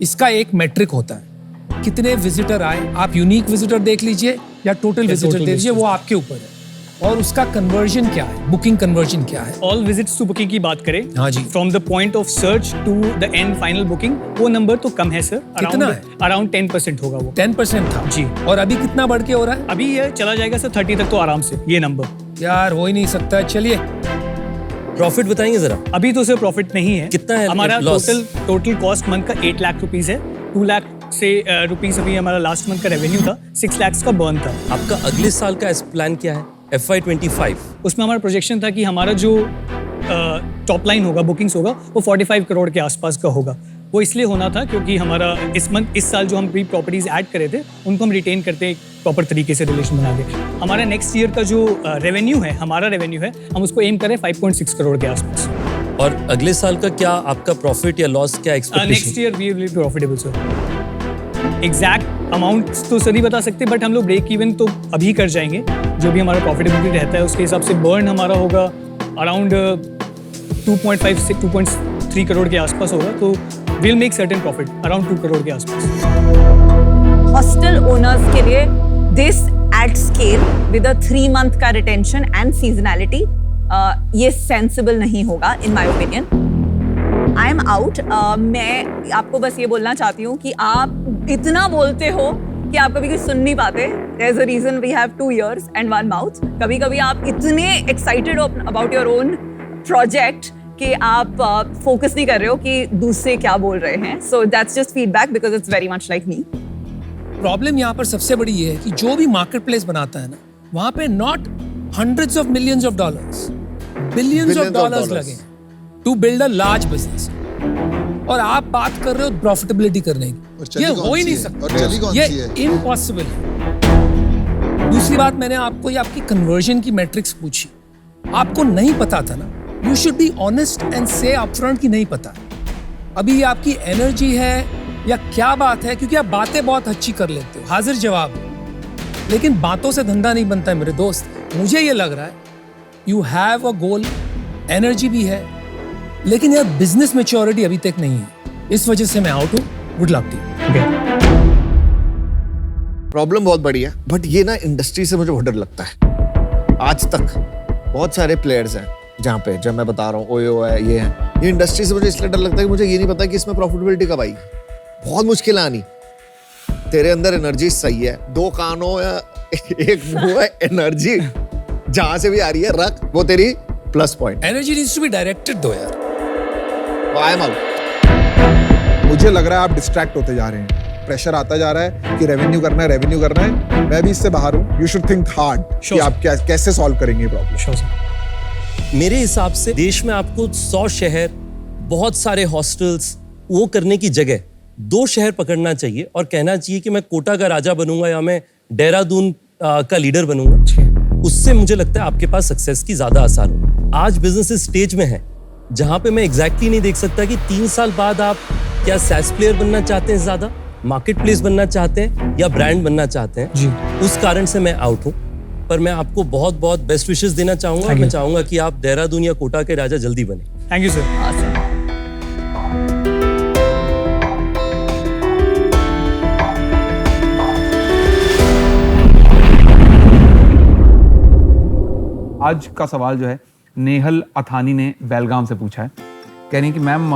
इसका एक मैट्रिक होता है, कितने विजिटर आए। आप यूनिक विजिटर देख लीजिए या टोटल विजिटर देख लीजिए, वो आपके ऊपर है। और उसका कन्वर्जन क्या है, बुकिंग कन्वर्जन क्या है? ऑल विजिट्स टू बुकिंग की बात करें, हाँ जी, from the point of search to the end final booking, वो नंबर तो कम है सर। कितना है? अराउंड 10% होगा वो। 10% था जी। और अभी कितना बढ़ के हो रहा है? अभी ये चला जाएगा सर 30 तक तो आराम से ये नंबर। यार हो ही नहीं सकता। चलिए प्रॉफिट बताएंगे जरा। अभी तो सर प्रॉफिट नहीं है। कितना है हमारा loss? टोटल कॉस्ट मंथ का 8 लाख रुपीस है। 2 लाख से रुपीस अभी हमारा लास्ट मंथ का रेवेन्यू था, 6 लाख का बर्न था। आपका अगले साल का प्लान क्या है? FY25 उसमें हमारा प्रोजेक्शन था कि हमारा जो टॉप लाइन होगा, बुकिंग्स होगा, वो 45 करोड़ के आसपास का होगा। वो इसलिए होना था क्योंकि हमारा इस साल जो हम प्री प्रॉपर्टीज ऐड करे थे उनको हम रिटेन करते प्रॉपर तरीके से रिलेशन बना के। हमारा नेक्स्ट ईयर का जो रेवेन्यू है, हमारा रेवेन्यू है, हम उसको एम करें 5.6 करोड़ के आसपास। और अगले साल का क्या आपका प्रॉफिट या लॉस क्या expectation? Next year we will be profitable sir. Exact amount तो सर नहीं बता सकते, बट हम लोग ब्रेक इवन तो अभी कर जाएंगे। जो भी हमारा प्रॉफिटेबिलिटी रहता है उसके हिसाब से बर्न हमारा होगा अराउंड 2.5 से 2.3 करोड़ के आसपास होगा। तो will make certain profit around 2 crore के आसपास। हॉस्टल ओनर्स के लिए this at scale with a 3 month का रिटेंशन एंड सीजनैलिटी ये सेंसिबल नहीं होगा in my opinion. I am out. मैं आपको बस ये बोलना चाहती हूँ कि आप इतना बोलते हो कि आप कभी सुन नहीं पाते। There is a reason we have 2 ears and 1 mouth। कभी कभी आप इतने एक्साइटेड हो अबाउट योर ओन प्रोजेक्ट कि आप फोकस नहीं कर रहे हो कि दूसरे क्या बोल रहे हैं। So that's just feedback because it's very much like me. Problem यहाँ पर सबसे बड़ी ये है कि जो भी मार्केट प्लेस बनाता है ना, वहां पे not hundreds of millions of dollars, billions of dollars लगे to build a large business. और आप बात कर रहे हो प्रॉफिटेबिलिटी करने की, ये हो ही नहीं सकता, ये इम्पॉसिबल है। दूसरी बात, मैंने आपको ये आपकी कन्वर्जन की मैट्रिक्स पूछी, आपको नहीं पता था ना। You should be honest and से अपफ्रंट कि नहीं पता। अभी ये आपकी एनर्जी है या क्या बात है? क्योंकि आप बातें बहुत अच्छी कर लेते हो, हाजिर जवाब, लेकिन बातों से धंधा नहीं बनता है मेरे दोस्त। मुझे ये लग रहा है you have a goal, energy भी है, लेकिन यार बिजनेस मैच्योरिटी अभी तक नहीं है। इस वजह से मैं आउट हूं। Good luck to you. Problem बहुत बड़ी है, बट ये ना इंडस्ट्री से मुझे बहुत डर लगता है। आज तक बहुत सारे प्लेयर्स हैं जहाँ पे, जब मैं बता रहा हूँ ओयो है, ये है, ये इंडस्ट्री से मुझे इसलिए डर लगता है कि मुझे ये नहीं पता कि इसमें प्रॉफिटेबिलिटी कब आई। बहुत मुश्किल आनी। तेरे अंदर एनर्जी सही है, 2 कान हो या 1 मुंह है, एनर्जी जहां से भी आ रही है रख, वो तेरी plus point. Energy needs to be directed दो यार। I am out. मुझे लग रहा है आप डिस्ट्रैक्ट होते जा रहे हैं। प्रेशर आता जा रहा है कि रेवेन्यू करना है, रेवेन्यू करना है। मैं भी इससे बाहर हूँ। यू शुड थिंक हार्ड कि आप कैसे सॉल्व करेंगे प्रॉब्लम। मेरे हिसाब से देश में आपको 100 शहर, बहुत सारे हॉस्टल्स, वो करने की जगह 2 शहर पकड़ना चाहिए और कहना चाहिए कि मैं कोटा का राजा बनूंगा या मैं देहरादून का लीडर बनूंगा। उससे मुझे लगता है आपके पास सक्सेस की ज्यादा आसार हो। आज बिजनेस इस स्टेज में है जहां पे मैं एग्जैक्टली नहीं देख सकता कि 3 साल बाद आप क्या सैस प्लेयर बनना चाहते हैं, ज्यादा मार्केट प्लेस बनना चाहते हैं या ब्रांड बनना चाहते हैं जी। उस कारण से मैं आउट हूं। पर मैं आपको बहुत बहुत बेस्ट विशेस देना चाहूंगा। मैं चाहूंगा कि आप देहरादून या कोटा के राजा जल्दी बने। Thank you sir. आज का सवाल जो है नेहल अथानी ने बेलगाम से पूछा है। कह रही कि मैम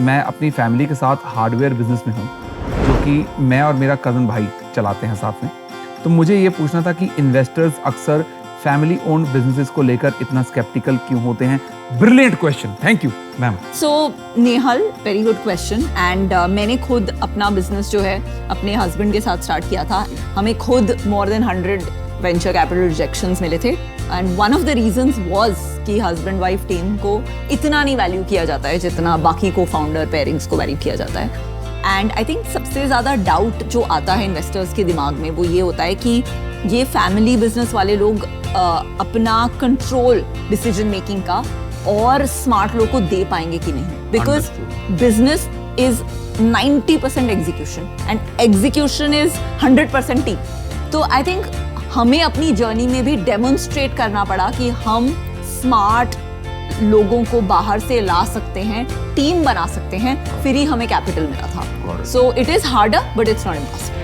मैं अपनी फैमिली के साथ हार्डवेयर बिजनेस में हूँ, जो कि मैं और मेरा कज़न भाई चलाते हैं साथ में। तो मुझे ये पूछना था कि इन्वेस्टर्स अक्सर फैमिली ओन्ड बिजनेसेस को लेकर इतना स्केप्टिकल क्यों होते हैं? Brilliant question, thank you ma'am. So Nehal, very good question. And मैंने खुद अपना बिजनेस जो है अपने हस्बैंड के साथ स्टार्ट किया था। हमें खुद more than 100 venture capital rejections मिले थे and one of the reasons was कि हस्बैंड वाइफ टीम को इतना नहीं वैल्यू किया जाता है जितना बाकी को फाउंडर पेयरिंग्स को वैल्यू किया जाता है। एंड आई थिंक सबसे ज़्यादा डाउट जो आता है इन्वेस्टर्स के दिमाग में वो ये होता है कि ये फैमिली बिजनेस वाले लोग अपना कंट्रोल डिसीजन मेकिंग का और स्मार्ट लोग को दे पाएंगे कि नहीं, because business is 90% execution and execution is 100% team. तो आई थिंक हमें अपनी जर्नी में भी डेमोन्स्ट्रेट करना पड़ा कि हम स्मार्ट लोगों को बाहर से ला सकते हैं, टीम बना सकते हैं, फिर ही हमें कैपिटल मिला था। So it is harder but it's not impossible.